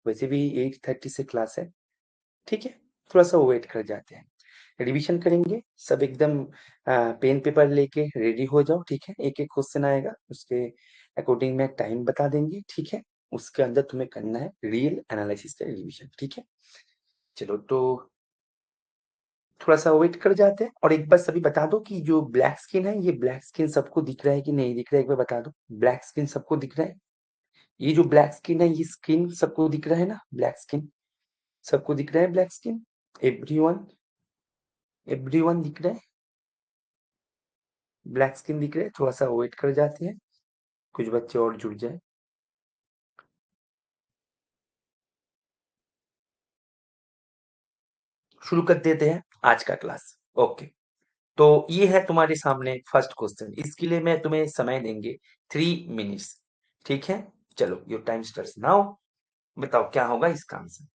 वैसे भी 8:30 से क्लास है, ठीक है? थोड़ा-सा वेट कर जाते हैं। रिवीजन करेंगे, सब एकदम पेन पेपर लेके रेडी हो जाओ, ठीक है? एक-एक क्वेश्चन आएगा, उसके अकॉर्डिंग मैं टाइम बता देंगे, ठीक है? उसके अंदर तुम्हें करना है रियल एनालिसिस का रिवीजन, ठीक है? चलो तो थोड़ा-सा वेट कर जाते हैं और एक बार सभी बता दो कि जो ब्लैक स्किन है, ये ब्लैक स्किन सबको दिख रहा है कि नहीं दिख रहा है? एक बार बता दो। ब्लैक स्किन सबको दिख रहा है? ये जो ब्लैक स्किन है, ये स्किन सबको दिख रहा है ना? ब्लैक स्किन सबको दिख रहा है ब्लैक स्किन? एवरीवन एवरीवन दिख रहा है? ब्लैक स्किन दिख रहा है? थोड़ा-सा वेट कर जाते हैं, कुछ बच्चे और जुड़ जाएँ। शुरू कर देते हैं आज का क्लास। ओके, तो ये है तुम्हारे सामने फर्स्ट क्वेश्चन। इसके लिए मैं तुम्हें समय देंगे 3 मिनट्स, ठीक है? चलो योर टाइम स्टार्ट्स नाउ। बताओ क्या होगा इसका आंसर?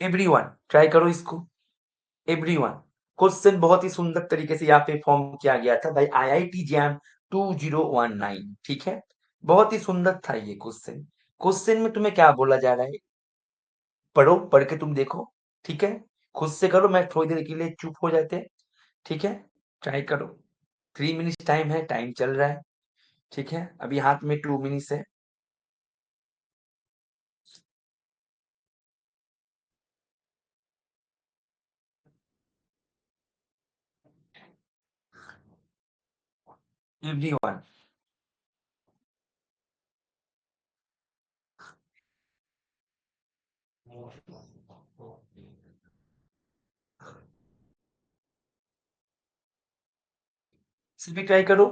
एवरीवन ट्राई करो इसको। एवरीवन, क्वेश्चन बहुत ही सुंदर तरीके से यहाँ पे फॉर्म किया गया था भाई, आईआईटी जैम 2019, ठीक है? बहुत ही सुंदर था ये क्वेश्चन। क्वेश्चन में तुम्हें क्या बोला जा रहा है? पढ़ो, पढ़ के तुम देखो, ठीक है? खुद से करो, मैं थोड़ी देर के लिए चुप हो जाते हैं, ठीक है? ट्राई करो। 3 मिनट्स टाइम है, टाइम चल रहा है, ठीक है? अभी हाथ में 2 मिनट्स है। एवरीवन, सभी ट्राई करो,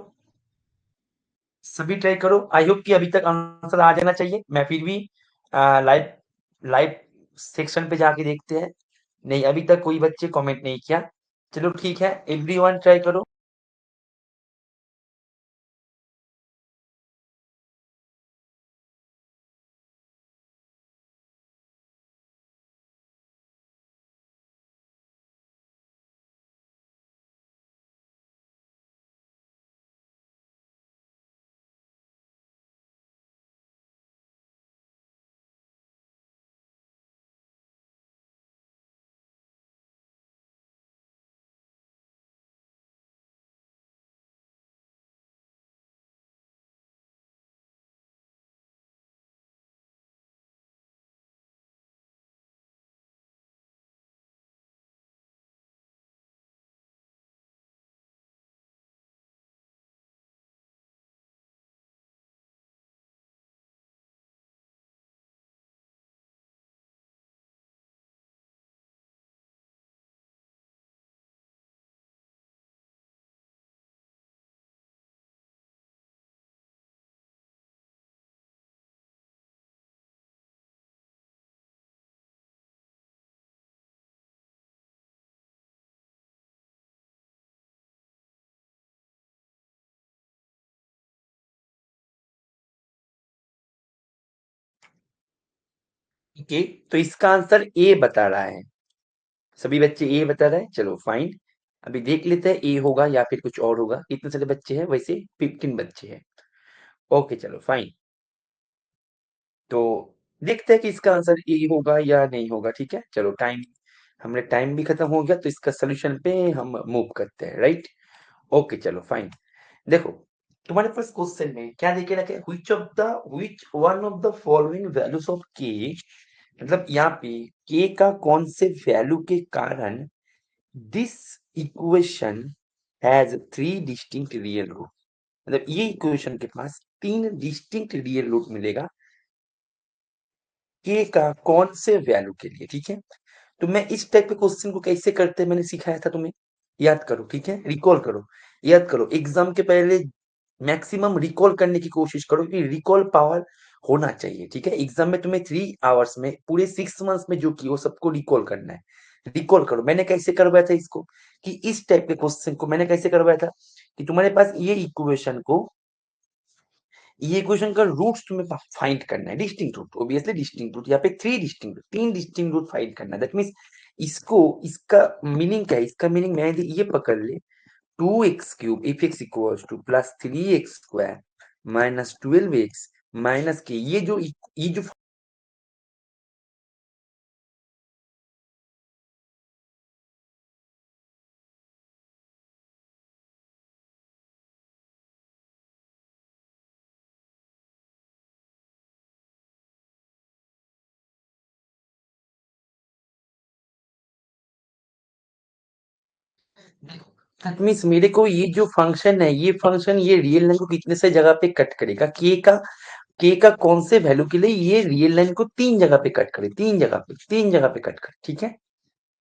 सभी ट्राई करो। आई होप कि अभी तक आंसर आ जाना चाहिए। मैं फिर भी लाइव लाइव सेक्शन पे जाके देखते हैं। नहीं, अभी तक कोई बच्चे कमेंट नहीं किया। चलो ठीक है, एवरीवन ट्राई करो। ओके, तो इसका आंसर ए बता रहा है। सभी बच्चे ए बता रहे हैं, चलो फाइन। अभी देख लेते हैं ए होगा या फिर कुछ और होगा। कितने सारे बच्चे हैं? वैसे 15 बच्चे हैं। ओके चलो फाइन। तो देखते हैं कि इसका आंसर ए होगा या नहीं होगा, ठीक है? चलो टाइम, हमने टाइम भी खत्म हो गया, तो इसका सोल्यूशन पे हम मूव करते हैं, राइट? ओके चलो फाइन। देखो, तुम्हारे पास क्वेश्चन में क्या देके रखे, which one of the following values of के, मतलब यहाँ पे के का कौन से वैल्यू के कारण this equation has 3 distinct real root, मतलब ये इक्वेशन के पास 3 डिस्टिंक्ट रियल रूट मिलेगा के का कौन से वैल्यू के लिए, ठीक है? तो मैं इस टाइप के क्वेश्चन को कैसे करते हैं मैंने सिखाया था तुम्हें, याद करो, ठीक है? रिकॉल करो, याद करो। एग्जाम के पहले मैक्सिमम रिकॉल करने की कोशिश करो कि रिकॉल पावर होना चाहिए, ठीक है? एग्जाम में तुम्हें 3 आवर्स में पूरे 6 मंथ्स में जो की वो सबको रिकॉल करना है। रिकॉल करो, मैंने कैसे करवाया था इसको, कि इस टाइप के क्वेश्चन को मैंने कैसे करवाया था कि तुम्हारे पास ये इक्वेशन को ये इक्वेशन का रूट्स तुम्हें फाइंड करना है, distinct root, obviously distinct root, यहाँ पे थ्री डिस्टिंक्ट रूट, तीन डिस्टिंक्ट रूट फाइंड करना है। दैट मीन्स इसको, इसका मीनिंग क्या है, इसका मीनिंग मैं यदि ये पकड़ ले, 2x³ if x equals two plus 3x² minus 12x minus के, ये जो दैट मीन्स मेरे को ये जो फंक्शन है, ये फंक्शन ये रियल लाइन को कितने से जगह पे कट करेगा, के का कौन से वैल्यू के लिए ये रियल लाइन को तीन जगह पे कट करे, तीन जगह पे कट करे, ठीक है,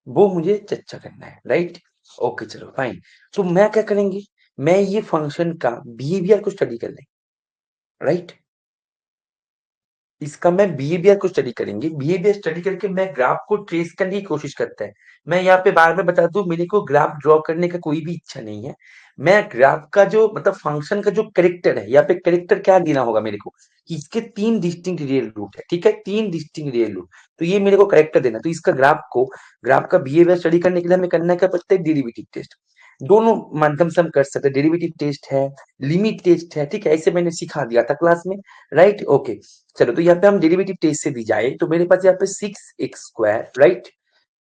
वो मुझे चर्चा करना है, राइट। ओके चलो फाइन। तो मैं क्या करेंगे, मैं ये फंक्शन का बिहेवियर को स्टडी कर लेंगे, राइट। इसका मैं बिहेवियर को स्टडी करेंगे, बिहेवियर स्टडी करके मैं ग्राफ को ट्रेस करने की कोशिश करता है। मैं यहाँ पे बार बार बता दूं, मेरे को ग्राफ ड्रॉ करने का कोई भी इच्छा नहीं है। मैं ग्राफ का जो मतलब फंक्शन का जो करेक्टर है, यहाँ पे करेक्टर क्या देना होगा मेरे को, कि इसके तीन डिस्टिंक्ट रियल रूट है, ठीक है, तीन डिस्टिंक्ट रियल रूट। तो ये मेरे को करेक्टर देना, तो इसका ग्राफ का बिहेवियर स्टडी करने के लिए हमें करना क्या पड़ता है, डेरिवेटिव टेस्ट। दोनों माध्यम से हम कर सकते हैं, डेरिवेटिव टेस्ट है, लिमिट टेस्ट है, ठीक है, ऐसे मैंने सिखा दिया था क्लास में, राइट। ओके चलो, तो यहाँ पे हम डेरिवेटिव टेस्ट से दी जाए तो मेरे पास यहाँ पे 6x² right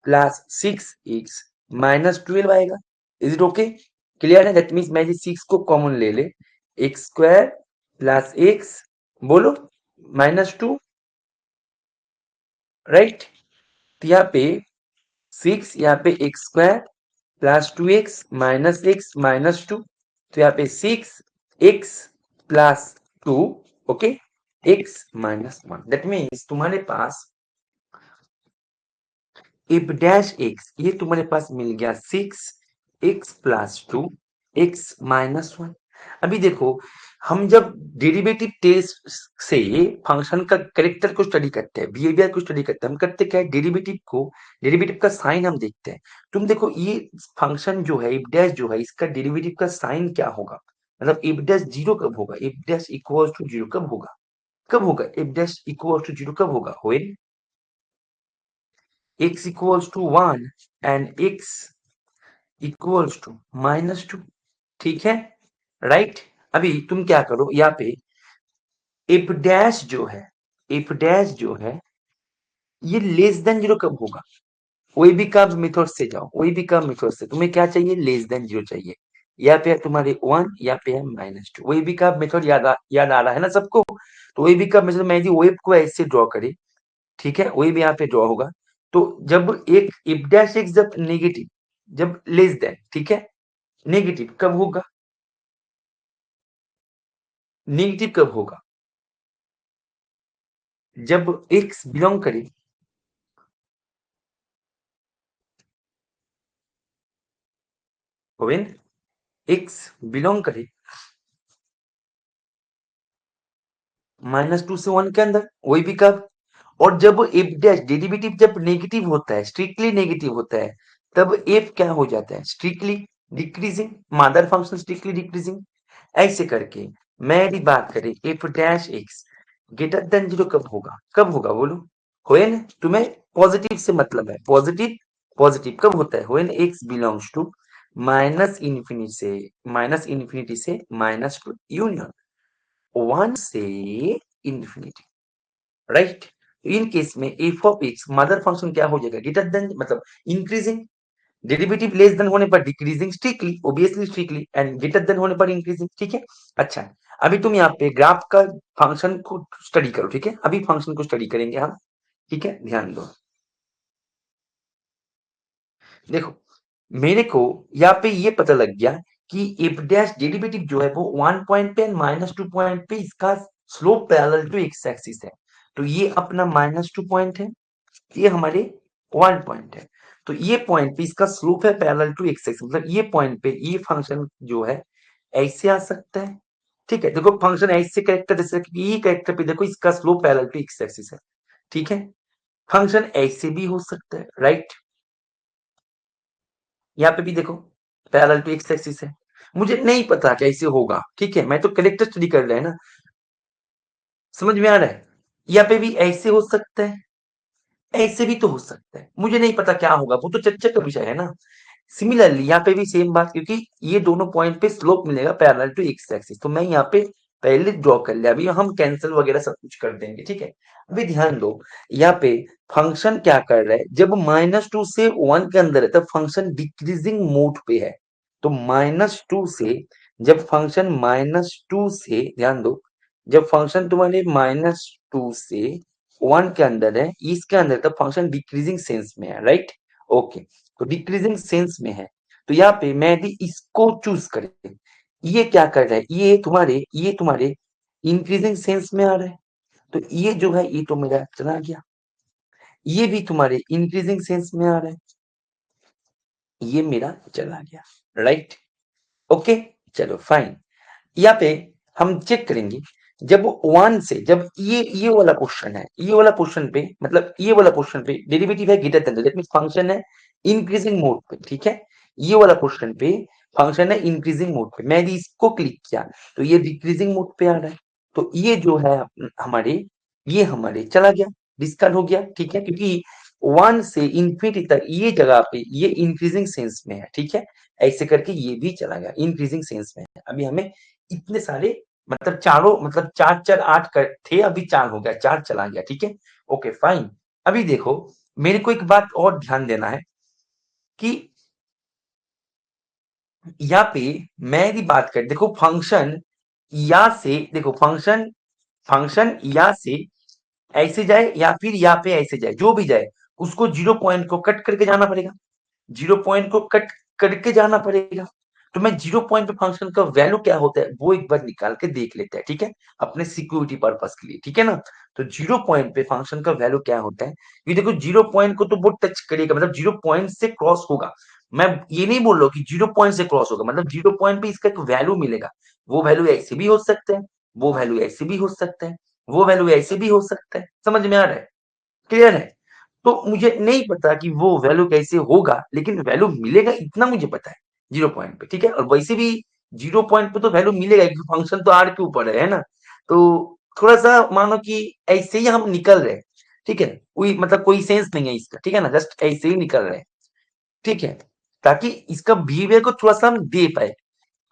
plus 6x minus 12 आएगा। इज इट ओके, क्लियर है। दैट मीन्स मैं ये 6 को कॉमन ले ले, x² प्लस x बोलो माइनस 2, राइट। तो यहाँ पे 6, यहाँ पे x² प्लस 2x माइनस 2, तो यहाँ पे 6x plus 2, okay, x minus 1। That means तुम्हारे पास इफ डैश एक्स, ये तुम्हारे पास मिल गया 6x प्लस 2x माइनस 1। अभी देखो, हम जब डेरिवेटिव टेस्ट से फंक्शन का कैरेक्टर को स्टडी करते हैं, बिहेवियर को स्टडी करते हैं, हम करते क्या है, डेरिवेटिव का साइन हम देखते हैं। तुम देखो ये फंक्शन जो है, इफ डैश जो है, इसका डेरिवेटिव का साइन क्या होगा, मतलब इफ डैश जीरो कब होगा, if dash equals to zero कब होगा, if dash equals to zero कब होगा, when x equals to 1 and x equals to minus 2, ठीक है, राइट। अभी तुम क्या करो, यहाँ पे इफ डैश जो है ये लेस देन जीरो कब होगा, कोई भी कर्व मेथड से जाओ, कोई भी कर्व मेथड से तुम्हें क्या चाहिए, लेस देन जीरो चाहिए। यहाँ पे है तुम्हारे 1, यहाँ पे है माइनस 2, वही भी कर्व मेथड याद आ रहा है ना सबको। तो वही भी कर्व मेथड मैं यदि वेव को ऐसे ड्रॉ करे, ठीक है, वही भी यहाँ पे ड्रॉ होगा। तो जब एक इफ डैश एक्स जब नेगेटिव, जब लेस देन, ठीक है, नेगेटिव कब होगा, नेगेटिव कब होगा, जब एक्स बिलोंग करे, व्हेन एक्स बिलोंग करे -2 से 1 के अंदर, वही भी कब, और जब एफ डैश डेरिवेटिव जब नेगेटिव होता है, स्ट्रिक्टली नेगेटिव होता है, तब एफ क्या हो जाता है, strictly decreasing, mother function strictly decreasing. ऐसे करके मैं यदि बात करें F dash x greater than zero कब होगा बोलो, व्हेन, तुम्हें पॉजिटिव से मतलब है, पॉजिटिव कब होता है, when x belongs to minus infinity से माइनस टू यूनियन 1 से इन्फिनिटी, राइट। इन केस में f of x mother function क्या हो जाएगा, ग्रेटर देन मतलब इंक्रीजिंग, डेरिवेटिव लेस देन होने पर decreasing strictly, obviously strictly, and greater than होने पर इंक्रीजिंग, ठीक है। अच्छा, अभी तुम यहाँ पे ग्राफ का फंक्शन को स्टडी करो, ठीक है, अभी फंक्शन को स्टडी करेंगे हम, ठीक है, ध्यान दो। देखो, मेरे को यहाँ पे ये पता लग गया कि एफ डैश डेरिवेटिव जो है वो 1 पॉइंट पे माइनस 2 पॉइंट पे इसका slope parallel to x axis है। तो ये अपना -2 पॉइंट है, ये हमारे 1 पॉइंट है। तो ये पॉइंट पे इसका स्लोप है पैरेलल टू एक्स एक्सिस, मतलब ये पॉइंट पे ये फंक्शन जो है ऐसे आ सकता है, ठीक है। देखो फंक्शन ऐसे कैरेक्टर दे सकते, ये कैरेक्टर पे देखो इसका slope parallel to x axis है, ठीक है। फंक्शन ऐसे भी हो सकता है, राइट। यहाँ पे भी देखो पैरेलल टू एक्स एक्सिस है। मुझे नहीं पता कैसे होगा, ठीक है, मैं तो कैरेक्टर स्टडी कर रहे हैं ना। समझ में आ रहा है? यहाँ पे भी ऐसे हो सकता है, ऐसे भी तो हो सकता है, मुझे नहीं पता क्या होगा, वो तो चर्चा का विषय है ना। सिमिलरली यहाँ पे भी सेम बात, क्योंकि ये दोनों पॉइंट पे स्लोप मिलेगा पैरेलल टू एक्स एक्सिस, तो मैं यहाँ पे पहले ड्रॉ कर लिया, अभी हम कैंसिल वगैरह सब कुछ कर देंगे, ठीक है। अभी ध्यान दो, यहाँ पे फंक्शन क्या कर रहा है, जब -2 से 1 के अंदर है तब फंक्शन डिक्रीजिंग मोड पे है। तो -2 से, जब फंक्शन -2 से, ध्यान दो, जब फंक्शन तुम्हारे -2 से 1 के अंदर है, इसके अंदर तब फंक्शन डिक्रीजिंग सेंस में है, राइट। ओके, तो डिक्रीजिंग सेंस में है, तो यहाँ पे मैं यदि इसको चूज करें, ये क्या कर रहा है, ये तुम्हारे इंक्रीजिंग सेंस में आ रहा है, तो ये जो है ये तो मेरा चला गया, ये भी तुम्हारे इंक्रीजिंग सेंस में आ रहा है, ये मेरा चला गया, राइट। ओके, चलो फाइन। यहाँ पे हम चेक करेंगे, जब 1 से, जब ये वाला क्वेश्चन है, ये वाला क्वेश्चन पे, मतलब ये वाला क्वेश्चन पे डेरिवेटिव है greater then, that means function है इंक्रीजिंग मोड पे, ठीक है। ये वाला क्वेश्चन पे फंक्शन है इंक्रीजिंग मोड पे, मैं यदि इसको क्लिक किया तो ये डिक्रीजिंग मोड पे आ रहा है, तो ये जो है हमारे, ये हमारे चला गया, डिस्कार्ड हो गया, ठीक है, क्योंकि 1 से इंफिनिटी तक ये जगह पे ये इंक्रीजिंग सेंस में है, ठीक है। ऐसे करके ये भी चला गया, इंक्रीजिंग सेंस में है। अभी हमें इतने सारे, मतलब चारों, मतलब 4 4 8 थे, अभी 4 हो गया, 4 चला गया, ठीक है। Okay fine. अभी देखो, मेरे को एक बात और ध्यान देना है कि यहाँ पे मैं यदि बात कर, देखो फंक्शन या से, देखो फंक्शन, फंक्शन या से ऐसे जाए या फिर यहाँ पे ऐसे जाए, जो भी जाए उसको जीरो पॉइंट को कट करके जाना पड़ेगा, जीरो पॉइंट को कट करके जाना पड़ेगा। तो मैं जीरो पॉइंट पे फंक्शन का वैल्यू क्या होता है वो एक बार निकाल के देख लेते हैं, ठीक है, अपने सिक्योरिटी पर्पस के लिए, ठीक है ना। तो जीरो पॉइंट पे फंक्शन का वैल्यू क्या होता है, ये देखो जीरो पॉइंट को तो वो टच करेगा, मतलब जीरो पॉइंट से क्रॉस होगा। मैं ये नहीं बोल रहा हूँ कि जीरो पॉइंट से क्रॉस होगा, मतलब जीरो पॉइंट पे इसका एक वैल्यू मिलेगा, वो वैल्यू ऐसे भी हो सकता है, वो वैल्यू ऐसे भी हो सकता है, वो वैल्यू ऐसे भी हो सकता है, समझ में आ रहा है, क्लियर है। तो मुझे नहीं पता कि वो वैल्यू कैसे होगा, लेकिन वैल्यू मिलेगा इतना मुझे पता है जीरो पॉइंट पे, ठीक है। और वैसे भी जीरो पॉइंट पे तो वैल्यू मिलेगा, क्योंकि फंक्शन तो आर के ऊपर है ना। तो थोड़ा सा मानो कि ऐसे ही हम निकल रहे हैं, ठीक है, कोई मतलब कोई सेंस नहीं है इसका, ठीक है ना, जस्ट ऐसे ही निकल रहे हैं, ठीक है, ताकि इसका बिहेवियर को थोड़ा सा हम दे पाए।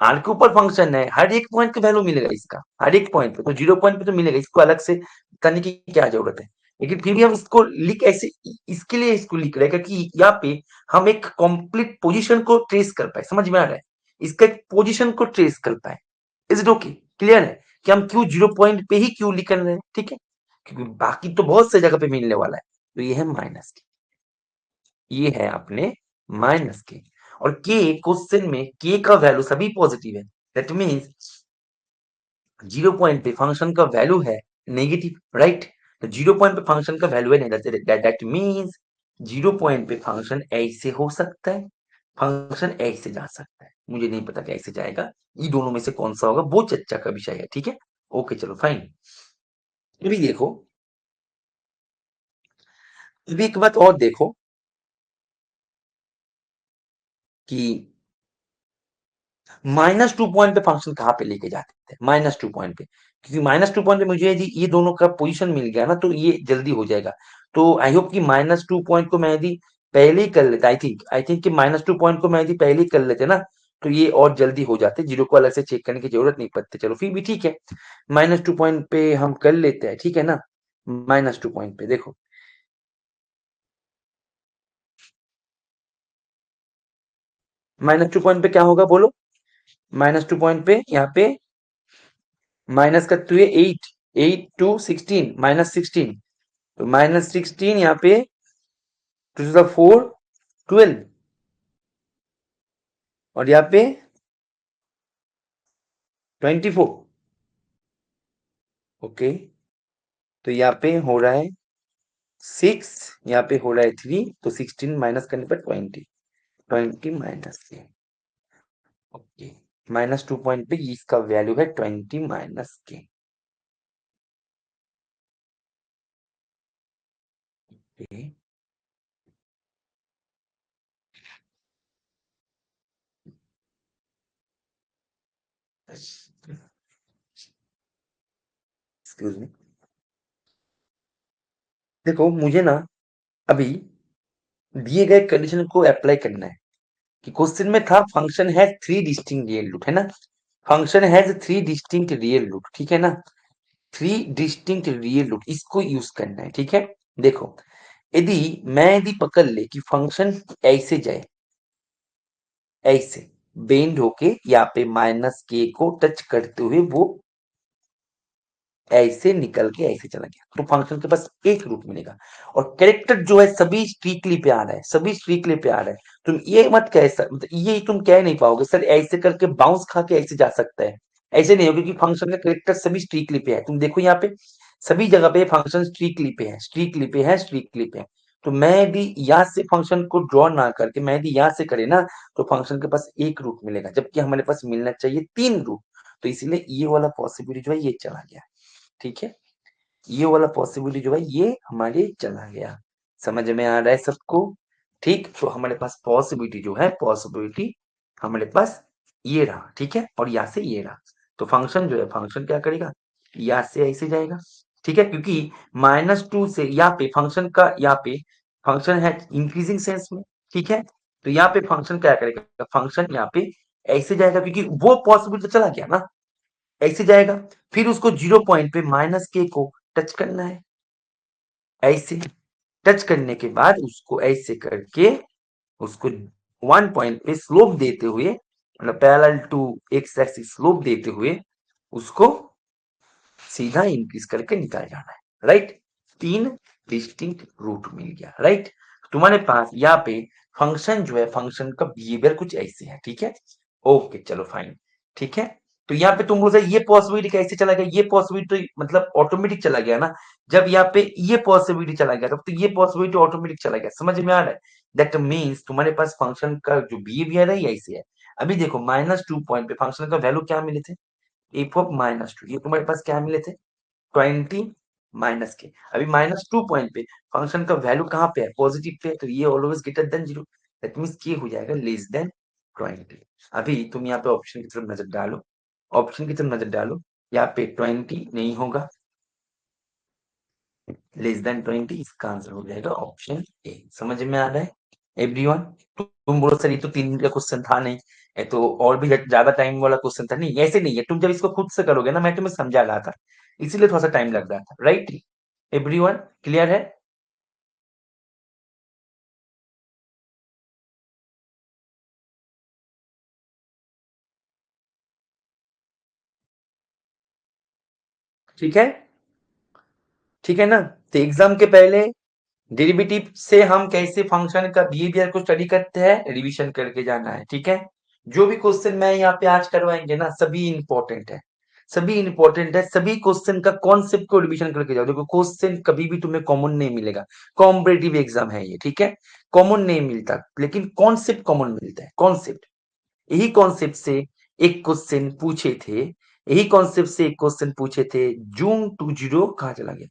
आर के ऊपर फंक्शन है, हर एक पॉइंट का वैल्यू मिलेगा इसका, हर एक पॉइंट पे, तो जीरो पॉइंट पे तो मिलेगा, इसको अलग से बताने की क्या जरूरत है। लेकिन फिर भी हम इसको लिख ऐसे, इसके लिए इसको लिख रहे हैं कि यहाँ पे हम एक कंप्लीट पोजीशन को ट्रेस कर पाए, समझ में आ रहा है, इसका एक पोजीशन को ट्रेस कर पाए। इज इट ओके, क्लियर है कि हम क्यों जीरो पॉइंट पे ही क्यों लिख रहे हैं, ठीक है, क्योंकि बाकी तो बहुत से जगह पे मिलने वाला है। तो ये है माइनस, ये है अपने माइनस के, और के क्वेश्चन में के का वैल्यू सभी पॉजिटिव है, दैट मीन्स जीरो पॉइंट पे फंक्शन का वैल्यू है नेगेटिव, राइट। तो जीरो पॉइंट पे फंक्शन का वैल्यू है negative, that means zero point पे फंक्शन ऐसे हो सकता है, फंक्शन ऐसे जा सकता है, मुझे नहीं पता कैसे जाएगा, ये दोनों में से कौन सा होगा वो चर्चा का विषय है, ठीक है। ओके चलो फाइन। अभी देखो, अभी एक बात और देखो कि -2 पॉइंट पे फंक्शन कहाँ पे लेके जाते हैं, -2 पॉइंट पे, क्योंकि -2 पॉइंट पे मुझे यदि ये दोनों का पोजीशन मिल गया ना तो ये जल्दी हो जाएगा। तो आई होप कि -2 पॉइंट को मैं यदि पहले ही कर लेता, आई थिंक कि -2 पॉइंट को मैं यदि पहले ही कर लेते ना तो ये और जल्दी हो जाते, जीरो को अलग से चेक करने की जरूरत नहीं पड़ती। चलो फिर भी ठीक है, -2 पॉइंट पे हम कर लेते हैं, ठीक है ना। -2 पॉइंट पे देखो, -2 पॉइंट पे क्या होगा बोलो, -2 पॉइंट पे यहाँ पे माइनस का टू है 8, 8 टू 16, -16, तो -16 यहाँ पे, टू द 4, 12, और यहाँ पे 24। ओके, तो यहाँ पे हो रहा है 6, यहाँ पे हो रहा है 3, तो 16 माइनस करने पर 20, 20 माइनस के, ओके, -2 पॉइंट पे इसका वैल्यू है 20 माइनस के। ओके, एक्सक्यूज मी, देखो मुझे ना अभी दिए गए कंडीशन को अप्लाई करना है कि क्वेश्चन में था function has three distinct real root, है ना? Function has three distinct real root, ठीक है ना? थ्री डिस्टिंक्ट रियल रूट, इसको यूज करना है, ठीक है? देखो, यदि पकड़ ले कि फंक्शन ऐसे जाए, ऐसे बेंड होके यहाँ पे माइनस के को टच करते हुए वो ऐसे निकल के ऐसे चला गया, तो फंक्शन के पास एक रूट मिलेगा। और कैरेक्टर जो है सभी स्ट्रिक्टली पे आ रहा है, सभी स्ट्रिक्टली पे आ रहा है। तुम ये मत कह मतलब ये तुम कह नहीं पाओगे सर ऐसे करके बाउंस खा के ऐसे जा सकता है, ऐसे नहीं होगा, क्योंकि फंक्शन का कैरेक्टर सभी स्ट्रिक्टली पे है। तुम देखो यहाँ पे सभी जगह पे फंक्शन स्ट्रिक्टली पे है, स्ट्रिक्टली पे है, स्ट्रिक्टली पे है। तो मैं भी यहाँ से फंक्शन को ड्रॉ ना करके मैं भी यहाँ से करे ना, तो फंक्शन के पास एक रूट मिलेगा, जबकि हमारे पास मिलना चाहिए तीन रूट। तो इसलिए ये वाला पॉसिबिलिटी जो है ये चला गया, ठीक है? ये वाला पॉसिबिलिटी जो है ये हमारे चला गया। समझ में आ रहा है सबको? ठीक, तो हमारे पास पॉसिबिलिटी जो है, पॉसिबिलिटी हमारे पास ये रहा, ठीक है? और यहाँ से ये रहा। तो फंक्शन जो है, फंक्शन क्या करेगा, यहाँ से ऐसे जाएगा, ठीक है? क्योंकि -2 से यहाँ पे फंक्शन का, यहाँ पे फंक्शन है इंक्रीजिंग सेंस में, ठीक है? तो यहाँ पे फंक्शन क्या करेगा, फंक्शन यहाँ पे ऐसे जाएगा, क्योंकि वो पॉसिबिलिटी तो चला गया ना, ऐसे जाएगा। फिर उसको 0 पॉइंट पे माइनस के को टच करना है, ऐसे टच करने के बाद उसको ऐसे करके उसको 1 पॉइंट पे स्लोप देते हुए, मतलब parallel to x axis slope देते हुए उसको सीधा इंक्रीज करके निकाल जाना है, राइट? तीन डिस्टिंक्ट रूट मिल गया, राइट? तुम्हारे पास यहाँ पे फंक्शन जो है, फंक्शन का बिहेवियर कुछ ऐसे है, ठीक है? ओके, चलो फाइन, ठीक है? तो यहाँ पे तुम बोलो ये पॉसिबिलिटी कैसे चला गया, ये पॉसिबिलिटी तो मतलब ऑटोमेटिक चला गया ना। जब यहाँ पे ये पॉसिबिलिटी चला गया तब तो ये पॉसिबिलिटी ऑटोमेटिक चला गया, समझ में आ रहा है? दैट मीन्स तुम्हारे पास फंक्शन का जो बिहेवियर है ये ऐसे है। अभी देखो -2 पॉइंट पे फंक्शन का वैल्यू क्या मिले थे, f(-2), ये तुम्हारे पास क्या मिले थे, 20 माइनस के। अभी -2 पॉइंट पे फंक्शन का वैल्यू कहाँ पे है, पॉजिटिव पे है, तो ये always greater than 0, that means ये हो जाएगा लेस देन 20। अभी तुम यहाँ पे ऑप्शन की तरफ नजर डालो, ऑप्शन की तरफ नजर डालो, यहाँ पे 20 नहीं होगा, लेस देन 20, इसका आंसर हो जाएगा ऑप्शन ए। समझ में आ रहा है एवरीवन? तुम बोलो सर ये तो 3 मिनट का क्वेश्चन था नहीं, ये तो और भी ज्यादा टाइम वाला क्वेश्चन था। नहीं, ऐसे नहीं है, तुम जब इसको खुद से करोगे ना, मैं तुम्हें समझा रहा था, इसीलिए थोड़ा सा टाइम लग रहा था, राइट? एवरीवन क्लियर है? ठीक है, ठीक है ना? तो एग्जाम के पहले डेरिवेटिव से हम कैसे फंक्शन का बिहेवियर को स्टडी करते हैं, रिवीजन करके जाना है, ठीक है? जो भी क्वेश्चन मैं यहाँ पे आज करवाएंगे ना, सभी इंपॉर्टेंट है, सभी इंपॉर्टेंट है। सभी क्वेश्चन का कॉन्सेप्ट को रिवीजन करके जाओ। देखो क्वेश्चन कभी भी तुम्हें कॉमन नहीं मिलेगा, कॉम्पिटिटिव एग्जाम है ये, ठीक है? कॉमन नहीं मिलता, लेकिन कॉन्सेप्ट कॉमन मिलता है, कॉन्सेप्ट। यही कॉन्सेप्ट से एक क्वेश्चन पूछे थे, यही कॉन्सेप्ट से एक क्वेश्चन पूछे थे जून 20 कहाँ चला गया,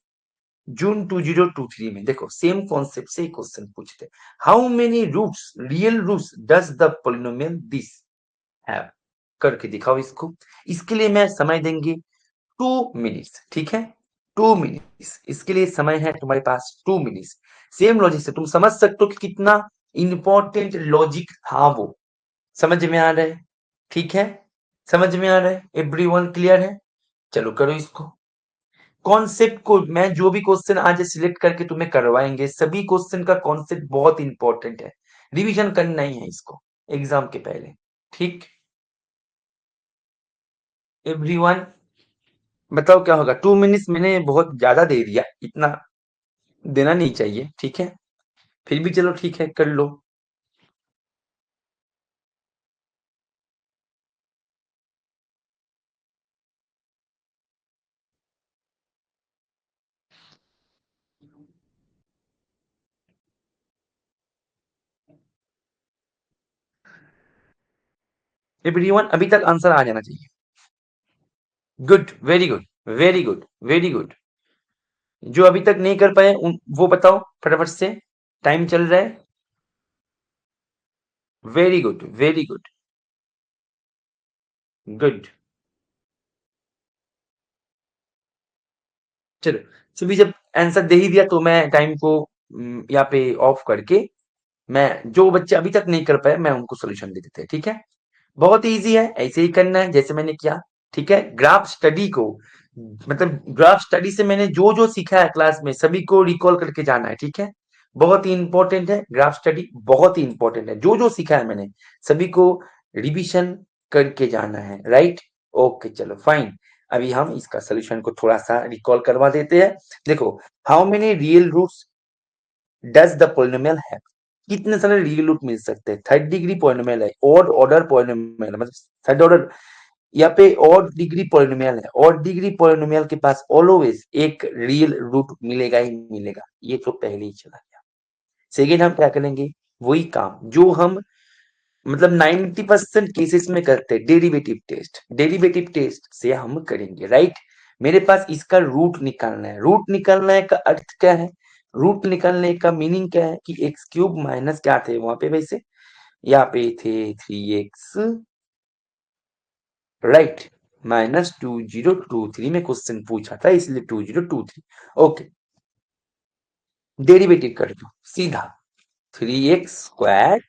जून 2023 में। देखो सेम कॉन्सेप्ट से क्वेश्चन पूछते, how many roots, real roots does the polynomial this have, करके दिखाओ इसको। इसके लिए मैं समय देंगे 2 मिनट्स, ठीक है? 2 मिनट्स, इसके लिए समय है तुम्हारे पास 2 मिनट्स। सेम लॉजिक से तुम समझ सकते हो कि कितना इंपॉर्टेंट लॉजिक था वो। समझ में आ रहा है? ठीक है, समझ में आ रहा है? एवरीवन क्लियर है? चलो करो इसको। कॉन्सेप्ट को, मैं जो भी क्वेश्चन आज सिलेक्ट करके तुम्हें करवाएंगे, सभी क्वेश्चन का कॉन्सेप्ट बहुत इंपॉर्टेंट है, रिवीजन करना ही है इसको एग्जाम के पहले, ठीक? एवरीवन बताओ क्या होगा? 2 मिनट्स मैंने बहुत ज्यादा दे दिया, इतना देना नहीं चाहिए, ठीक है? फिर भी चलो ठीक है, कर लो। एवरीवन अभी तक आंसर आ जाना चाहिए। Good, very good, very good, very good. जो अभी तक नहीं कर पाए वो बताओ फटाफट से, टाइम चल रहा है। Very good, very good, good. चलो सभी जब आंसर दे ही दिया तो मैं टाइम को यहाँ पे ऑफ करके मैं जो बच्चे अभी तक नहीं कर पाए मैं उनको सोल्यूशन दे देते हैं, ठीक है। बहुत इजी है, ऐसे ही करना है जैसे मैंने किया, ठीक है। ग्राफ स्टडी को मतलब ग्राफ स्टडी से मैंने जो जो सीखा है क्लास में सभी को रिकॉल करके जाना है, ठीक है। बहुत ही इंपॉर्टेंट है ग्राफ स्टडी, बहुत ही इंपॉर्टेंट है। जो जो सीखा है मैंने सभी को रिवीजन करके जाना है, राइट। ओके चलो फाइन। अभी हम इसका सोल्यूशन को थोड़ा सा रिकॉल करवा देते हैं। देखो, how many real roots does the polynomial have, कितने सारे रियल रूट मिल सकते हैं। थर्ड डिग्री पोलिनोमियल है, ऑड ऑर्डर पोलिनोमियल मतलब थर्ड ऑर्डर, यहाँ पे ऑड डिग्री पोलिनोमियल है। ऑड डिग्री पोलिनोमियल के पास ऑलवेज एक रियल रूट मिलेगा ही मिलेगा, ये तो पहले ही चला गया। सेकेंड हम क्या करेंगे, वही काम जो हम मतलब 90% केसेस में करते हैं, डेरिवेटिव टेस्ट। डेरिवेटिव टेस्ट से हम करेंगे, राइट। मेरे पास इसका रूट निकालना है। रूट निकालने का अर्थ क्या है, रूट निकालने का मीनिंग क्या है कि एक्स क्यूब माइनस क्या थे वहां पे, वैसे यहाँ पे थे 3x, राइट, माइनस 2023 में क्वेश्चन पूछा था इसलिए 2023। ओके, डेरिवेटिव कर दो सीधा, 3x²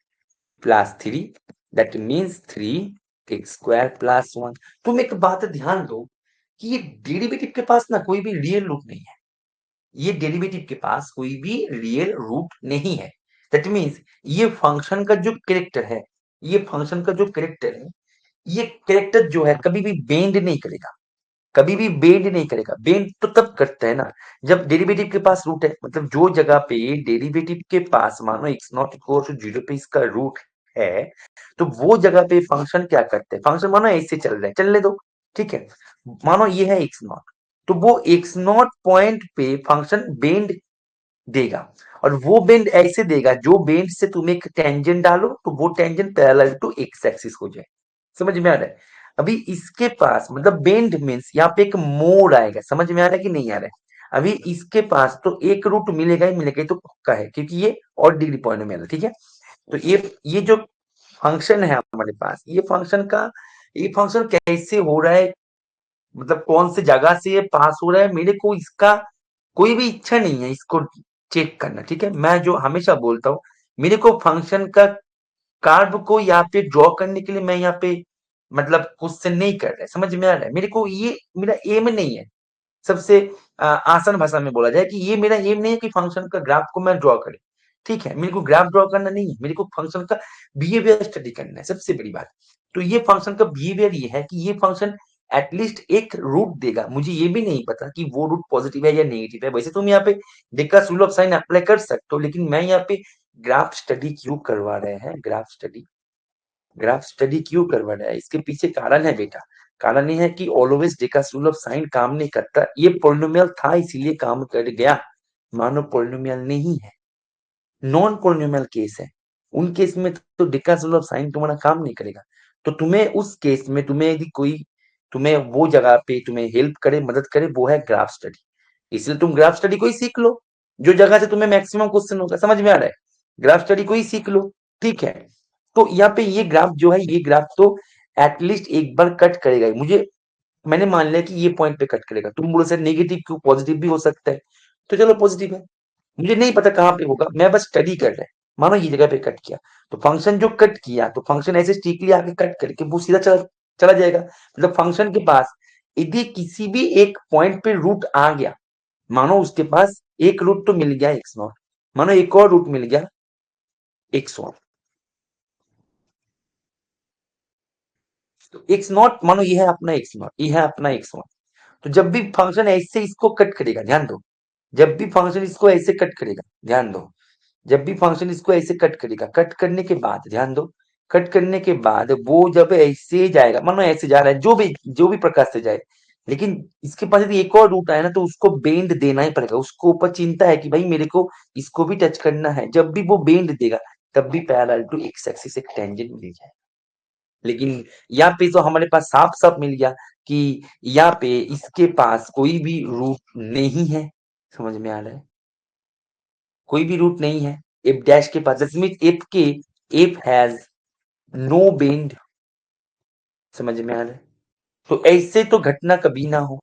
plus 3, that means 3x² plus 1। तुम एक बात ध्यान दो कि ये डेरिवेटिव के पास ना कोई भी रियल रूट नहीं है। ये डेरिवेटिव के पास कोई भी रियल रूट नहीं है। दैट मीन्स ये फंक्शन का जो कैरेक्टर है, ये फंक्शन का जो कैरेक्टर है, ये कैरेक्टर जो है कभी भी बेंड नहीं करेगा, कभी भी बेंड नहीं करेगा। बेंड तो तब करता है ना जब डेरिवेटिव के पास रूट है, मतलब जो जगह पे डेरिवेटिव के पास मानो x नॉट इक्वल टू 0 पे इसका रूट है, तो वो जगह पे फंक्शन क्या करते हैं, फंक्शन मानो ऐसे चल रहा है, चलने दो, ठीक है। मानो ये है x नॉट, तो वो x नॉट पॉइंट पे फंक्शन बेंड देगा, और वो बेंड ऐसे देगा जो बेंड से तुम एक टेंजेंट डालो तो वो tangent parallel to x axis हो जाए। समझ में आ रहा है। अभी इसके पास मतलब बेंड मीन्स यहाँ पे एक मोड़ आएगा, समझ में आ रहा है कि नहीं आ रहा है। अभी इसके पास तो एक रूट मिलेगा ही मिलेगा, ये तो पक्का है क्योंकि ये और डिग्री पॉइंट में है, ठीक है। तो ये जो फंक्शन है हमारे पास, ये फंक्शन कैसे हो रहा है, मतलब कौन से जगह से ये पास हो रहा है, मेरे को इसका कोई भी इच्छा नहीं है इसको चेक करना, ठीक है। मैं जो हमेशा बोलता हूँ, मेरे को फंक्शन का कार्व को यहाँ पे ड्रॉ करने के लिए मैं यहाँ पे मतलब क्वेश्चन नहीं कर रहा है, समझ में आ रहा है। मेरे को ये मेरा एम नहीं है। सबसे आसान भाषा में बोला जाए कि ये मेरा एम नहीं है कि फंक्शन का ग्राफ को मैं ड्रॉ करें, ठीक है। मेरे को ग्राफ ड्रॉ करना नहीं है, मेरे को फंक्शन का बिहेवियर स्टडी करना है, सबसे बड़ी बात। तो ये फंक्शन का बिहेवियर ये है कि ये फंक्शन एटलीस्ट एक रूट देगा। मुझे ये भी नहीं पता कि वो रूट पॉजिटिव है या नेगेटिव है, वैसे तुम यहाँ पे डेकार्ट्स रूल ऑफ साइन अप्लाई कर सकते हो, लेकिन मैं यहाँ पे ग्राफ स्टडी क्यों करवा रहे हैं, ग्राफ स्टडी क्यों करवा रहा है, इसके पीछे कारण है बेटा। कारण ये है कि ऑलवेज डेकार्ट्स रूल ऑफ साइन काम नहीं करता। ये पोलिनोमियल था इसीलिए काम कर गया, मानो पोलिनोमियल नहीं है, नॉन पोलिनोमियल केस है। उन केस में तो डेकार्ट्स रूल ऑफ साइन तुम्हारा काम नहीं करेगा। तो तुम्हें उस केस में तुम्हें यदि कोई तुम्हें वो जगह पे तुम्हें हेल्प करे, मदद करे, वो है ग्राफ स्टडी। इसलिए तुम ग्राफ स्टडी को ही सीख लो, जो जगह से तुम्हें मैक्सिमम क्वेश्चन होगा, समझ में आ रहा है। ग्राफ स्टडी को ही सीख लो, ठीक है। तो यहाँ पे ये ग्राफ जो है, ये ग्राफ तो एटलीस्ट एक बार कट करेगा ही। मुझे मैंने मान लिया कि ये पॉइंट पे कट करेगा। तुम बोलो सर नेगेटिव क्यों, पॉजिटिव भी हो सकता है, तो चलो पॉजिटिव है। मुझे नहीं पता कहाँ पे होगा, मैं बस स्टडी कर रहा है। मानो ये जगह पे कट किया, तो फंक्शन जो कट किया तो फंक्शन ऐसे स्ट्रिक्टली आके कट करके वो सीधा चला चला जाएगा। मतलब फंक्शन के पास यदि किसी भी एक पॉइंट पे रूट आ गया, मानो उसके पास एक रूट तो मिल गया एक्स नॉट, मानो एक और रूट मिल गया एक्स वन, तो एक्स नॉट मानो ये है अपना एक्स नॉट, ये है अपना एक्स वन। तो जब भी फंक्शन ऐसे इसको कट करेगा, ध्यान दो, जब भी फंक्शन इसको ऐसे कट करेगा, ध्यान दो, जब भी फंक्शन इसको ऐसे कट करेगा, कट करने के बाद ध्यान दो, कट करने के बाद वो जब ऐसे जाएगा, मानो ऐसे जा रहा है, जो भी प्रकार से जाए, लेकिन इसके पास यदि एक और रूट आया ना तो उसको बेंड देना ही पड़ेगा। उसको ऊपर चिंता है कि भाई मेरे को इसको भी टच करना है, जब भी वो बेंड देगा तब भी पैरेलल टू एक्स एक्सिस एक टेंजेंट मिल जाए। लेकिन यहाँ पे तो हमारे पास साफ साफ मिल गया कि यहाँ पे इसके पास कोई भी रूट नहीं है, समझ में आ रहा है, कोई भी रूट नहीं है। एफ डैश के पास मीन एफ के, एफ हैज नो बेंड, समझ में आ रहा है। तो ऐसे तो घटना कभी ना हो,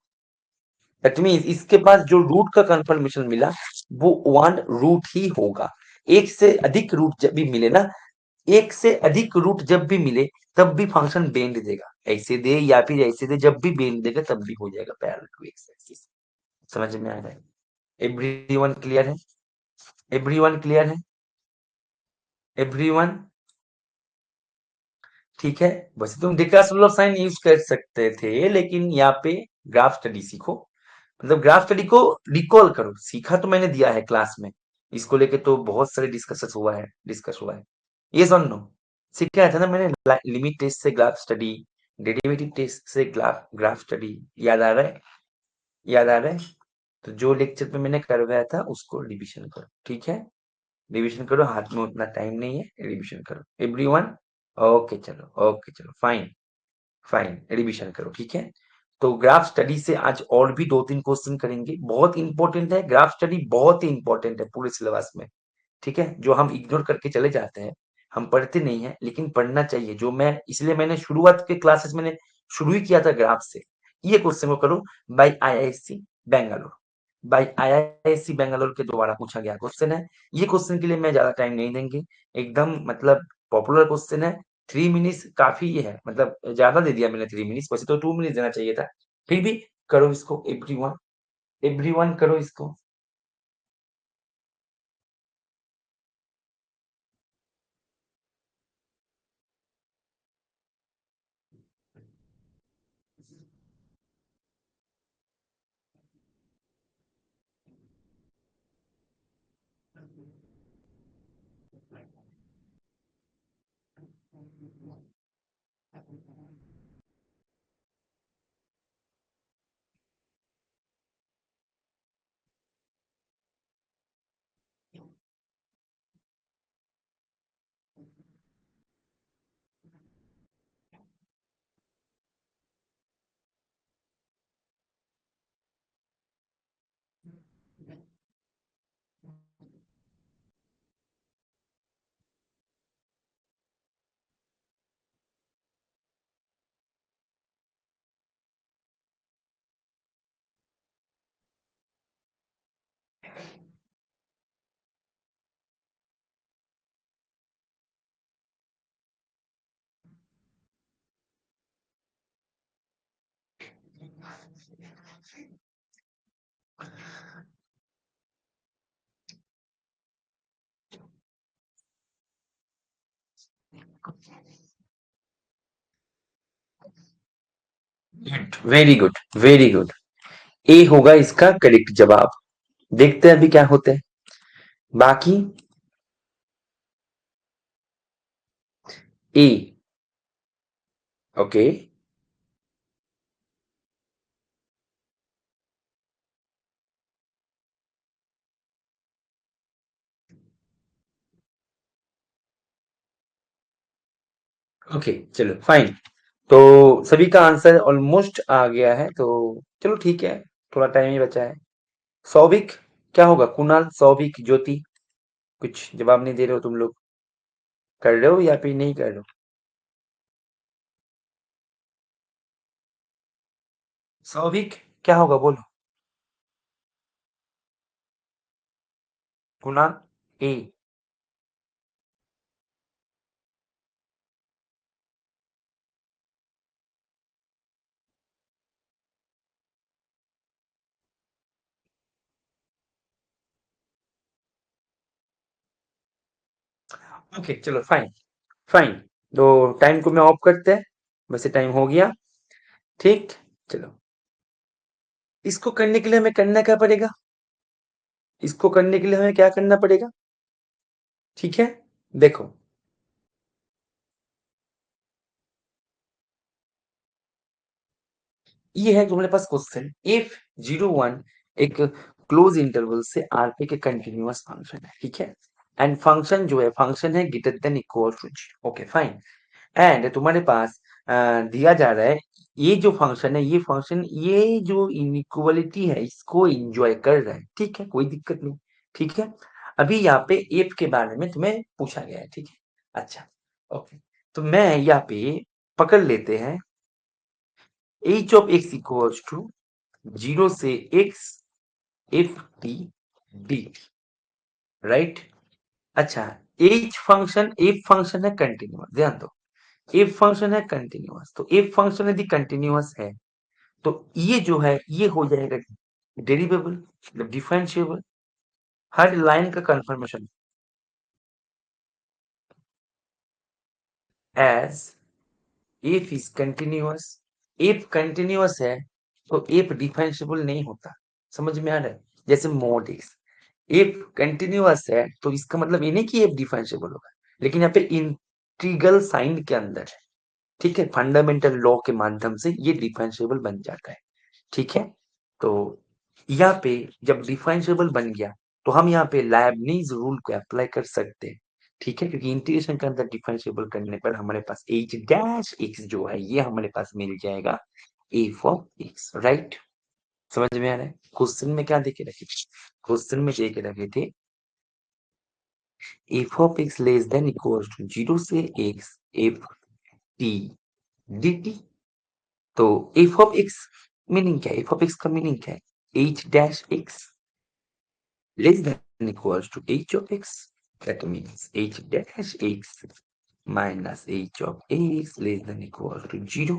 दैट मीन्स इसके पास जो रूट का कंफर्मेशन मिला वो 1 रूट ही होगा। एक से अधिक रूट जब भी मिले ना, एक से अधिक रूट जब भी मिले तब भी फंक्शन बेंड देगा, ऐसे दे या फिर ऐसे दे, जब भी बेंड देगा तब भी हो जाएगा पैरेलल टू एक्स एक्सिस। समझ में आ रहा है? एवरीवन क्लियर है? एवरीवन क्लियर है? एवरीवन ठीक है। वैसे तुम डिकर्स रूल ऑफ साइन यूज कर सकते थे, लेकिन यहाँ पे ग्राफ स्टडी सीखो। मतलब ग्राफ स्टडी को रिकॉल करो। सीखा तो मैंने दिया है क्लास में, इसको लेके तो बहुत सारे डिस्कस हुआ है। ये सुन लो, सिखाया था ना मैंने, लिमिट टेस्ट से ग्राफ स्टडी, डेरिवेटिव टेस्ट से ग्राफ ग्राफ स्टडी। याद आ रहा है? याद आ रहा है? तो जो लेक्चर पे मैंने करवाया था उसको रिविजन करो, ठीक है? रिविजन करो, हाथ में उतना टाइम नहीं है, रिविजन करो एवरीवन। ओके चलो, फाइन फाइन, रिविजन करो, ठीक है? तो ग्राफ स्टडी से आज और भी 2-3 क्वेश्चन करेंगे, बहुत इंपॉर्टेंट है ग्राफ स्टडी, बहुत ही इंपॉर्टेंट है पूरे सिलेबस में, ठीक है? जो हम इग्नोर करके चले जाते हैं, हम पढ़ते नहीं है, लेकिन पढ़ना चाहिए। जो मैं इसलिए मैंने शुरुआत के क्लासेस मैंने शुरू ही किया था ग्राफ से। ये क्वेश्चन को करो, by IISc Bangalore, by IISc Bangalore के द्वारा पूछा गया क्वेश्चन है। ये क्वेश्चन के लिए मैं ज्यादा टाइम नहीं देंगे, एकदम मतलब पॉपुलर क्वेश्चन है। 3 मिनट्स काफी है, मतलब ज्यादा दे दिया मैंने 3 मिनट्स, वैसे तो 2 मिनट देना चाहिए था। फिर भी करो इसको एवरीवन, एवरीवन करो इसको। Very good, very good. A होगा इसका करेक्ट जवाब। देखते हैं अभी क्या होता है बाकी। ए, ओके। ओके चलो फाइन। तो सभी का आंसर ऑलमोस्ट आ गया है, तो चलो ठीक है, थोड़ा टाइम ही बचा है। सौविक क्या होगा? कुणाल, सौविक, ज्योति, कुछ जवाब नहीं दे रहे हो तुम लोग? कर रहे हो या फिर नहीं कर रहे हो? सौविक क्या होगा बोलो? कुणाल, ए। ओके चलो फाइन, फाइन। तो टाइम को मैं ऑफ करते हैं, वैसे टाइम हो गया, ठीक। चलो, इसको करने के लिए हमें करना क्या पड़ेगा? इसको करने के लिए हमें क्या करना पड़ेगा? ठीक है, देखो, ये है तुम्हारे पास क्वेश्चन, इफ 01 एक क्लोज इंटरवल से आरपी के कंटिन्यूअस फंक्शन है, ठीक है? एंड फंक्शन जो है, फंक्शन है greater than equal to g, okay fine. And तुम्हारे पास दिया जा रहा है, ये जो फंक्शन है, ये फंक्शन ये जो इनइक्वालिटी है इसको एंजॉय कर रहा है, ठीक है, कोई दिक्कत नहीं, ठीक है। अभी यहाँ पे एफ के बारे में तुम्हें पूछा गया है, ठीक है, अच्छा, ओके। तो मैं यहाँ पे पकड़ लेते हैं h of x equals to 0 से x f t d t, right. अच्छा, एफ फंक्शन है कंटिन्यूअस, ध्यान दो। एफ फंक्शन है कंटिन्यूअस, तो एफ फंक्शन यदि कंटिन्यूअस है तो ये जो है ये हो जाएगा डेरिवेबल, मतलब डिफरेंशिएबल। हर लाइन का confirmation as f is continuous. F continuous है तो एफ डिफरेंशिएबल नहीं होता, समझ में आ रहा है? जैसे मॉड एक्स, एफ कंटिन्यूअस है तो इसका मतलब ये नहीं कि एफ डिफरेंशिएबल होगा, लेकिन यहाँ पे इंटीग्रल साइन के अंदर है, ठीक है, फंडामेंटल लॉ के माध्यम से ये डिफरेंशिएबल बन जाता है, ठीक है। तो यहाँ पे जब डिफरेंशिएबल बन गया तो हम यहाँ पे लाइबनिज रूल को अप्लाई कर सकते हैं, ठीक है, क्योंकि इंटीग्रेशन के अंदर डिफरेंशिएबल करने पर हमारे पास एच डैश एक्स जो है ये हमारे पास मिल जाएगा एफ ऑफ एक्स, राइट। समझ में आ रहा है? क्वेश्चन में क्या देके रखे थे? क्वेश्चन में देके रखे थे F of x less than equal to 0 से x f t d t. तो एफ ऑफ एक्स मीनिंग क्या है? एफ ऑफ एक्स का मीनिंग क्या है? H dash x less than equals to h of x. That means h dash x minus h of x less than equals to 0.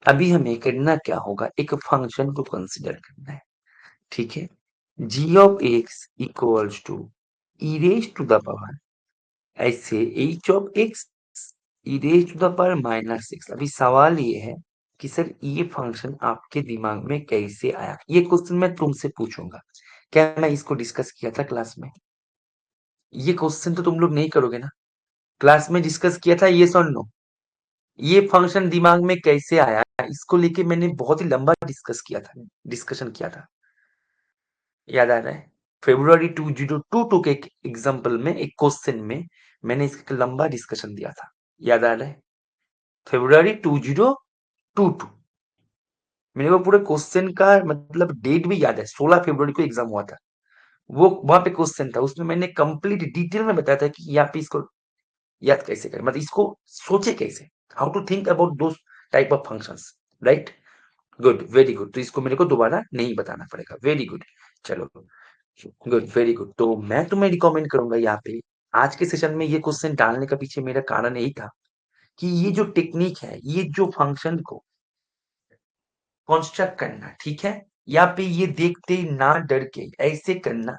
अभी हमें करना क्या होगा? एक फंक्शन को कंसिडर करना है, ठीक है। g of x equals to e raised to the power, ऐसे h of x e raised to the power minus x। अभी सवाल ये है कि सर ये फंक्शन आपके दिमाग में कैसे आया? ये क्वेश्चन मैं तुमसे पूछूंगा। क्या मैं इसको डिस्कस किया था क्लास में? ये क्वेश्चन तो तुम लोग नहीं करोगे ना? क्लास में डिस्कस किया था, ये और नो? ये फंक्शन दिमाग में कैसे आया, इसको लेके मैंने बहुत ही लंबा डिस्कशन किया था, याद आ रहा है? February 2022 के एग्जाम्पल में, एक क्वेश्चन में मैंने इसका लंबा डिस्कशन दिया था, याद आ रहा है? February 2022, मेरे को पूरे क्वेश्चन का मतलब डेट भी याद है, 16 फरवरी को एग्जाम हुआ था। वो वहां पे क्वेश्चन था, उसमें मैंने कंप्लीट डिटेल में बताया था कि यहाँ पे इसको याद कैसे करें, मतलब इसको सोचे कैसे, how to think about those type of functions, right. Good, very good. तो इसको मेरे को दोबारा नहीं बताना पड़ेगा, वेरी गुड। चलो, गुड, वेरी गुड। तो मैं तुम्हें रिकमेंड करूंगा यहाँ पे, आज के सेशन में ये क्वेश्चन डालने का पीछे मेरा कारण यही था कि ये जो टेक्निक है, ये जो फंक्शन को कंस्ट्रक्ट करना, ठीक है, यहाँ पे ये देखते ना डर के ऐसे करना,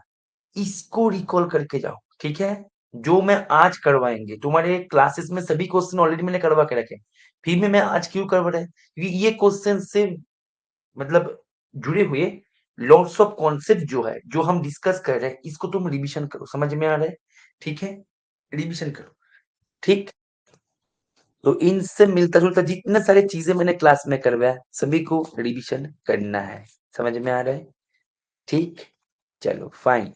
इसको रिकॉल करके जाओ, ठीक है। जो मैं आज करवाएंगे तुम्हारे क्लासेस में, सभी क्वेश्चन ऑलरेडी मैंने करवा के रखे, फिर भी मैं आज क्यों करवा रहा है? क्योंकि ये क्वेश्चन से मतलब जुड़े हुए लॉट्स ऑफ कॉन्सेप्ट जो है, जो हम डिस्कस कर रहे हैं, इसको तुम रिवीजन करो, समझ में आ रहा है? ठीक है, रिवीजन करो, ठीक। तो इनसे मिलता जुलता जितने सारे चीजें मैंने क्लास में करवाया, सभी को रिवीजन करना है, समझ में आ रहा है? ठीक, चलो फाइन,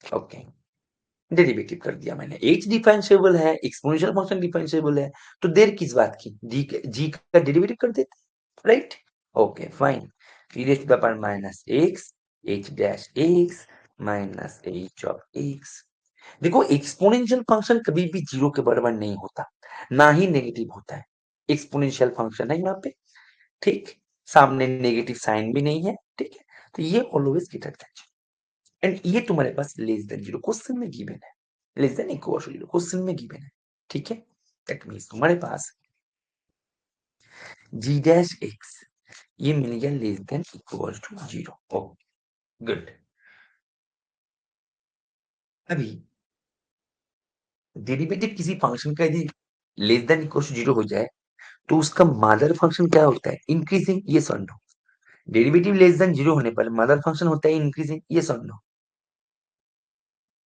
ओके। डेरिवेटिव कर दिया मैंने, एच डिफरेंशिएबल है, एक्सपोनेंशियल फंक्शन डिफरेंशिएबल है, तो देर किस बात की, जी का डेरिवेटिव कर देते, right. Okay fine, e raised to the power minus x H dash x minus H of x. देखो, एक्सपोनेंशियल फंक्शन कभी भी जीरो के बराबर नहीं होता, ना ही नेगेटिव होता है। एक्सपोनेंशियल फंक्शन है यहाँ पे, ठीक, सामने नेगेटिव साइन भी नहीं है, ठीक है। तो ये ऑलवेज ग्रेटर देन, एंड ये तुम्हारे पास लेस देन जीरो क्वेश्चन में गिवन है, less than equal to zero question में गिवन है, ठीक है। दैट मींस तुम्हारे पास जी डैश एक्स ये मिल गया less than equal to zero. Okay, good. अभी डेरिवेटिव किसी फंक्शन का यदि less than equal to zero हो जाए तो उसका मदर फंक्शन क्या होता है? इंक्रीजिंग, ये और no? Derivative less than zero होने पर मदर फंक्शन होता है इंक्रीजिंग, ये और no?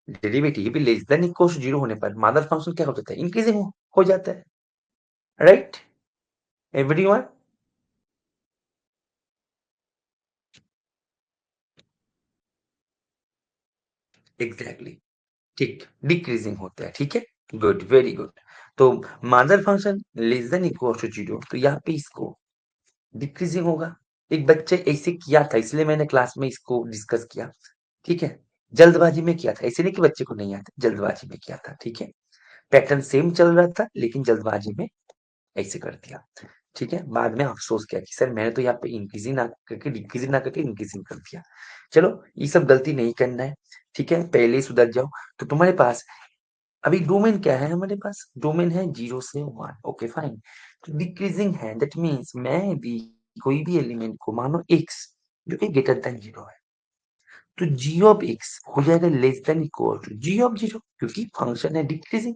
Derivative less than equal to zero होने पर मदर फंक्शन क्या हो जाता है? इंक्रीजिंग हो जाता है, राइट एवरीवन? एग्जैक्टली, ठीक, डिक्रीजिंग होता है, ठीक है। Good, very good. तो mother function less than equal to zero, तो यहाँ पे इसको डिक्रीजिंग होगा। एक बच्चे ऐसे किया था, इसलिए मैंने क्लास में इसको डिस्कस किया, ठीक है। जल्दबाजी में किया था, ऐसे नहीं कि बच्चे को नहीं आता, जल्दबाजी में किया था, ठीक है। पैटर्न सेम चल रहा था लेकिन जल्दबाजी में ऐसे कर दिया। ठीक है, बाद में अफसोस किया कि सर मैंने तो यहाँ पे इंक्रीजिंग ना करके डिक्रीजिंग ना करके इंक्रीजिंग कर दिया। चलो, ये सब गलती नहीं करना है, ठीक है, पहले ही सुधर जाओ। तो तुम्हारे पास अभी डोमेन क्या है, हमारे पास डोमेन है 0 से 1। Okay fine. तो डिक्रीजिंग है, दैट मीन्स मैं भी कोई भी एलिमेंट को मानो x जो कि ग्रेटर देन 0 है, तो g ऑफ x हो जाएगा less than equal to g of 0, क्योंकि फंक्शन है डिक्रीजिंग।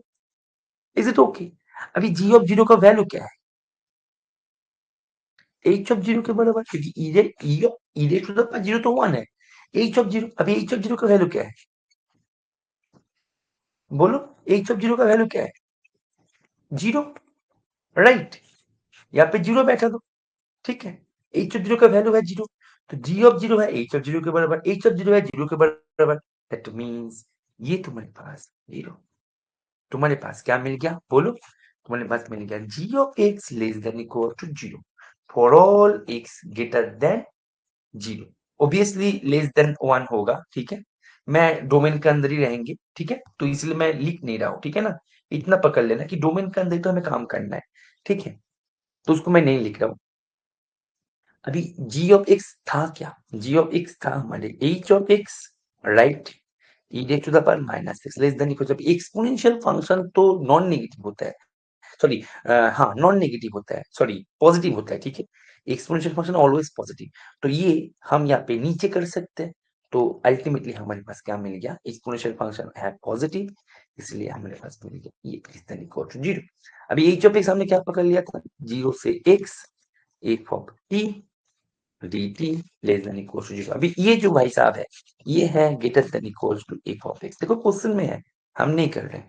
Is it okay? अभी g ऑफ 0 का वैल्यू क्या है? h ऑफ 0 के बराबर, क्योंकि e टू द पावर 0 तो 1 है। h ऑफ 0, अभी h ऑफ 0 का वैल्यू क्या है? बोलो, h ऑफ 0 का वैल्यू क्या है? 0, राइट? यहाँ पे 0 बैठा दो, ठीक है। h ऑफ 0 का वैल्यू है 0, तो g ऑफ 0 है h ऑफ 0 के बराबर, h ऑफ 0 है 0 के बराबर, दैट मींस ये तुम्हारे पास 0। तुम्हारे पास क्या मिल गया, बोलो? तुम्हारे पास मिल गया g of x less than equal to 0 for all x greater than 0। Obviously less than 1 होगा, ठीक है। मैं डोमेन के अंदर ही रहेंगे, ठीक है, तो इसलिए मैं लिख नहीं रहा हूं, ठीक है ना। इतना पकड़ लेना कि डोमेन के अंदर ही तो हमें काम करना है, ठीक है, तो उसको मैं नहीं लिख रहा हूं। अभी g ऑफ x था क्या? g ऑफ x था हमारे h of x, right? e raise to the power minus x less than equal to, exponential function तो नॉन नेगेटिव होता है, सॉरी, हाँ नॉन नेगेटिव होता है, सॉरी पॉजिटिव होता है, ठीक है। एक्सपोनेंशियल फंक्शन ऑलवेज पॉजिटिव, तो ये हम यहाँ पे नीचे कर सकते हैं। तो अल्टीमेटली हमारे पास क्या मिल गया, एक्सपोनेंशियल फंक्शन है पॉजिटिव, इसलिए हमारे पास मिल गया ये लेस देन इक्वल टू 0। अभी h ऑफ x हमने क्या पकड़ लिया था, 0 से x f of t dt less than equal to 0। अभी ये जो भाई साहब है, ये है greater than equal to f of x। देखो क्वेश्चन में है, हम नहीं कर रहे,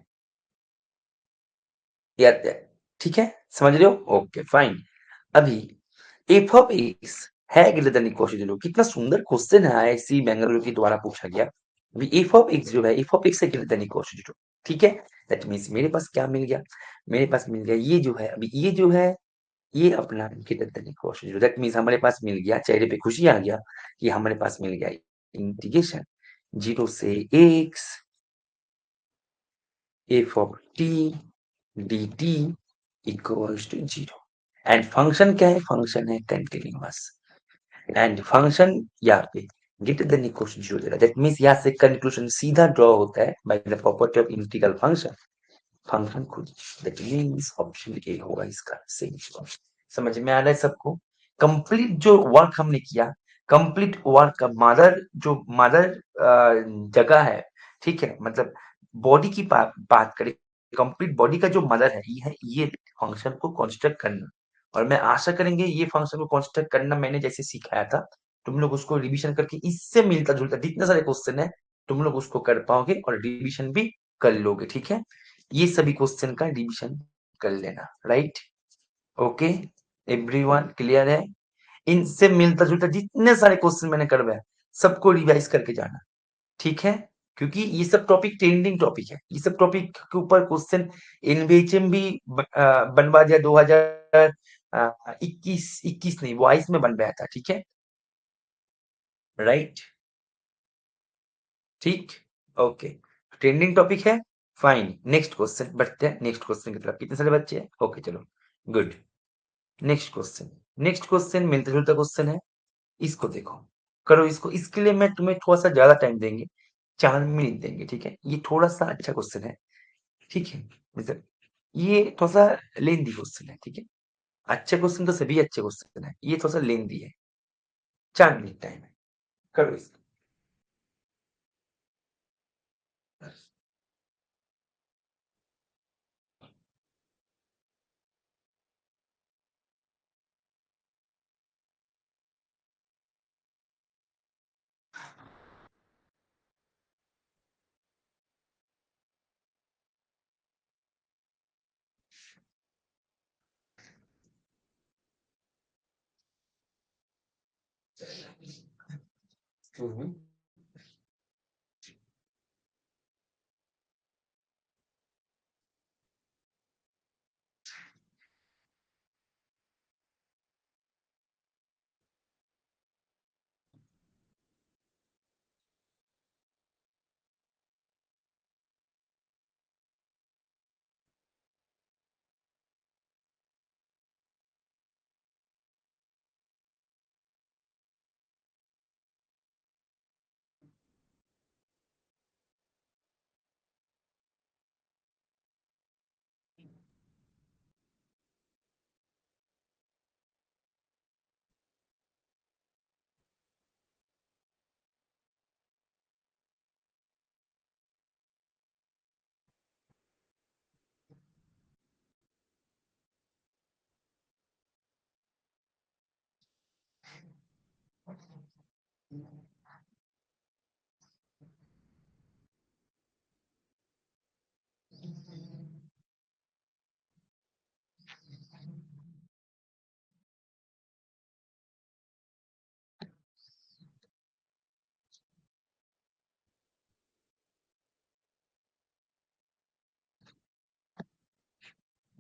या ठीक है, समझ रहे हो? Okay fine. अभी एफ ऑफ एक्स है ग्रेटर देन इक्वल टू 0। कितना सुंदर क्वेश्चन है, आईआईसी बेंगलुरु के द्वारा पूछा गया। अभी एफ ऑफ एक्स जो है, एफ ऑफ एक्स है ग्रेटर देन इक्वल टू 0, ठीक है। दैट मींस मेरे पास क्या मिल गया, मेरे पास मिल गया ये जो है, अभी ये जो है ये अपना greater than equal to 0। That means हमारे पास मिल गया, चेहरे पे खुशी आ गया कि हमारे पास मिल गया इंटीग्रेशन 0 से x F of T dt equals to 0। And function क्या है, फंक्शन है कंटिन्यूअस, एंड फंक्शन यहाँ पे ग्रेटर देन इक्वल टू 0 दे रहा है। दैट मींस यहाँ से कंक्लूजन सीधा ड्रॉ होता है by the property of integral function, function खुद। दैट मींस ऑप्शन ए होगा इसका सही जवाब। समझ में आ रहा है सबको? कंप्लीट जो वर्क हमने किया, कंप्लीट वर्क का मदर जो मदर जगह है, ठीक है, मतलब बॉडी की बात करें, कंप्लीट बॉडी का जो मदर है ये फंक्शन को कंस्ट्रक्ट करना। और मैं आशा करेंगे ये फंक्शन को कंस्ट्रक्ट करना मैंने जैसे सिखाया था, तुम लोग उसको रिवीजन करके इससे मिलता जुलता जितने सारे क्वेश्चन है तुम लोग उसको कर पाओगे और रिवीजन भी कर लोगे, ठीक है। ये सभी क्वेश्चन का रिवीजन कर लेना, राइट? ओके, एवरीवन क्लियर है? इनसे मिलता जुलता जितने सारे क्वेश्चन मैंने करवाया सबको रिवाइज करके जाना, ठीक है। क्योंकि ये सब टॉपिक ट्रेंडिंग टॉपिक है, ये सब टॉपिक के ऊपर क्वेश्चन एनवीएचएम भी बनवा दिया 2021 21 नहीं 22 में बनवाया था, ठीक है, राइट? ठीक, ओके, ट्रेंडिंग टॉपिक है, फाइन। नेक्स्ट क्वेश्चन बढ़ते हैं, नेक्स्ट क्वेश्चन की तरफ। कितने सारे बच्चे हैं? ओके चलो, good. Next question, next question मिलता जुलता क्वेश्चन है, इसको देखो, करो इसको। इसके लिए मैं तुम्हें थोड़ा सा ज्यादा टाइम देंगे, 4 मिनट देंगे, ठीक है। ये थोड़ा सा अच्छा क्वेश्चन है, ठीक है, मतलब ये थोड़ा सा लेंदी क्वेश्चन है, ठीक है। अच्छे क्वेश्चन तो सभी अच्छे क्वेश्चन है, ये थोड़ा सा लेंदी है। 4 मिनट टाइम है, करो इसको।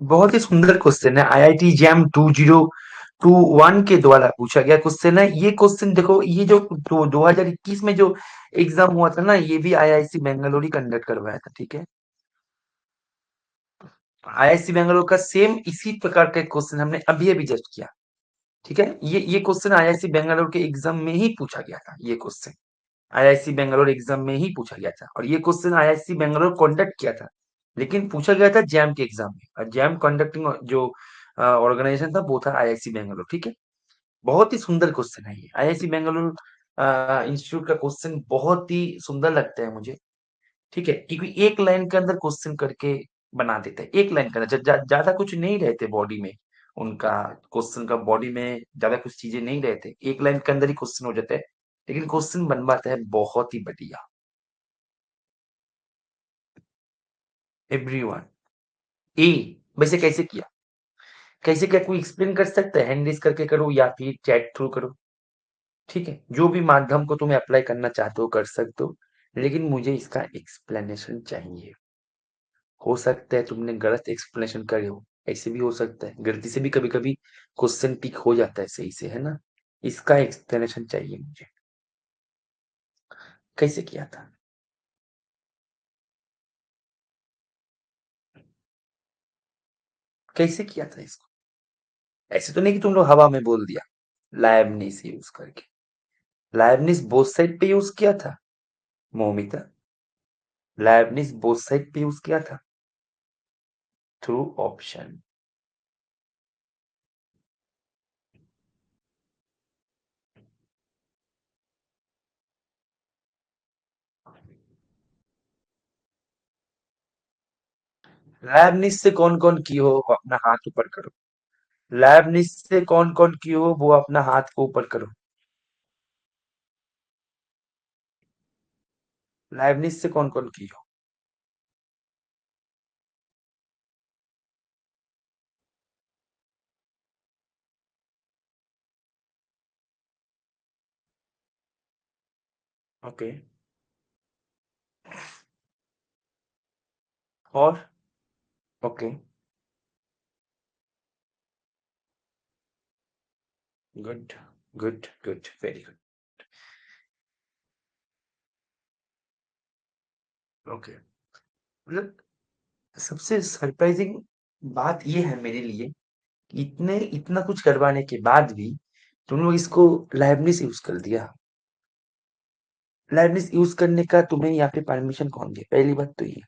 बहुत ही सुंदर क्वेश्चन है। आईआईटी जैम 2021 के द्वारा पूछा गया क्वेश्चन है ये। क्वेश्चन देखो, ये जो 2021 में जो एग्जाम हुआ था ना, ये भी आईआईसी बेंगलुरु ही कंडक्ट करवाया था, ठीक है। आईआईसी बेंगलुरु का सेम इसी प्रकार का क्वेश्चन हमने अभी अभी जस्ट किया, ठीक है। ये क्वेश्चन आईआईसी बेंगलुरु के एग्जाम में ही पूछा गया था। ये क्वेश्चन आईआईसी बेंगलुरु एग्जाम में ही पूछा गया था, और ये क्वेश्चन आईआईसी बेंगलुरु कंडक्ट किया था, लेकिन पूछा गया था जैम के एग्जाम में, और जैम कंडक्टिंग जो ऑर्गेनाइजेशन था वो था आईआईसी बेंगलुरु, ठीक है। बहुत ही सुंदर क्वेश्चन है ये। आईआईसी बेंगलुरु इंस्टीट्यूट का क्वेश्चन बहुत ही सुंदर लगता है मुझे, ठीक है, क्योंकि एक लाइन के अंदर क्वेश्चन करके बना देते हैं। एक लाइन के अंदर ज्यादा कुछ नहीं रहते बॉडी में, उनका क्वेश्चन का बॉडी में ज्यादा कुछ चीजें नहीं रहते, एक लाइन के अंदर ही क्वेश्चन हो जाता है, लेकिन क्वेश्चन बनवाता है बहुत ही बढ़िया। एवरीवन। ए, वैसे कैसे किया? कैसे क्या कोई एक्सप्लेन कर सकता है? हैंड रेज करके करो या फिर चैट थ्रू करो, ठीक है, जो भी माध्यम को तुम्हें अप्लाई करना चाहते हो कर सकते हो, लेकिन मुझे इसका एक्सप्लेनेशन चाहिए। हो सकता है तुमने गलत एक्सप्लेनेशन करे हो, ऐसे भी हो सकता है, गलती से भी कभी कभी क्वेश्चन टिक हो जाता है सही से, है ना। इसका एक्सप्लेनेशन चाहिए मुझे, कैसे किया था? कैसे किया था इसको? ऐसे तो नहीं कि तुम लोग हवा में बोल दिया। लाइबनिस यूज करके। लाइबनिस बोथ साइड पे यूज किया था मोमिता। लाइबनिस बोथ साइड पे यूज किया था थ्रू ऑप्शन। लाइबनिस से कौन कौन की हो वो अपना हाथ ऊपर करो। लाइबनिस से कौन कौन की हो वो अपना हाथ को ऊपर करो। लाइबनिस से कौन कौन की हो? ओके। और? Okay. Good, good, good, very good. Okay. मतलब सबसे सरप्राइजिंग बात ये है मेरे लिए, कि इतने इतना कुछ करवाने के बाद भी तुम लोग इसको लाइबनिस यूज कर दिया। लाइबनिस यूज करने का तुम्हें यहाँ पे परमिशन कौन दिया? पहली बात तो ये।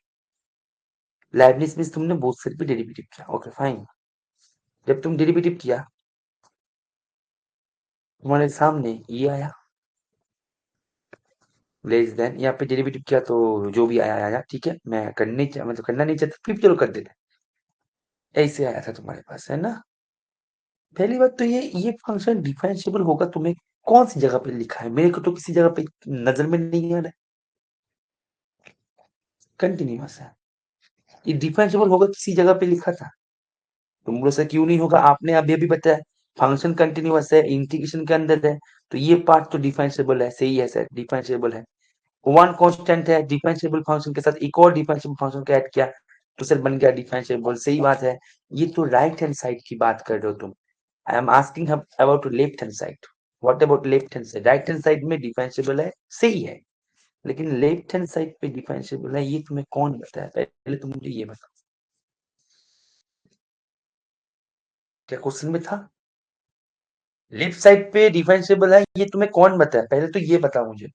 लाइबनिस में तुमने बोथ साइड पे डेरिवेटिव किया, ओके फाइन। जब तुम डेरिवेटिव किया, तुम्हारे सामने ये आया, लेस देन, यहाँ पे डेरिवेटिव किया तो जो भी आया आया, ठीक है। मैं तो करना नहीं चाहता, फिर चलो कर देते। ऐसे आया था तुम्हारे पास, है ना। पहली बात तो ये फंक्शन डिफरेंशिएबल होगा तुम्हें कौन सी जगह पे लिखा है? मेरे को तो किसी जगह पे नजर में नहीं आ रहा है। कंटिन्यूअस है। ये डिफरेंशिएबल होगा किसी जगह पे लिखा था? तुम लोग से क्यों नहीं होगा? आपने अभी अभी बताया फंक्शन कंटिन्यूअस है, इंटीग्रेशन के अंदर है, तो ये पार्ट तो डिफरेंशिएबल है, सही है सर, डिफरेंशिएबल है। वन कांस्टेंट है, डिफरेंशिएबल फंक्शन के साथ एक और डिफरेंशिएबल फंक्शन को ऐड किया तो सर बन गया डिफरेंशिएबल, सही बात है। ये तो राइट हैंड साइड की बात कर रहे हो तुम। I am asking about left hand side. What about left hand side? Right hand side में डिफरेंशिएबल है, सही है, लेकिन लेफ्ट हैंड साइड पे डिफरेंशिएबल है, ये तुम्हें कौन बताया? पहले तुम मुझे ये बताओ, क्या क्वेश्चन में था? लेफ्ट साइड पे डिफरेंशिएबल है, ये तुम्हें कौन बताया? पहले तो ये बताओ मुझे।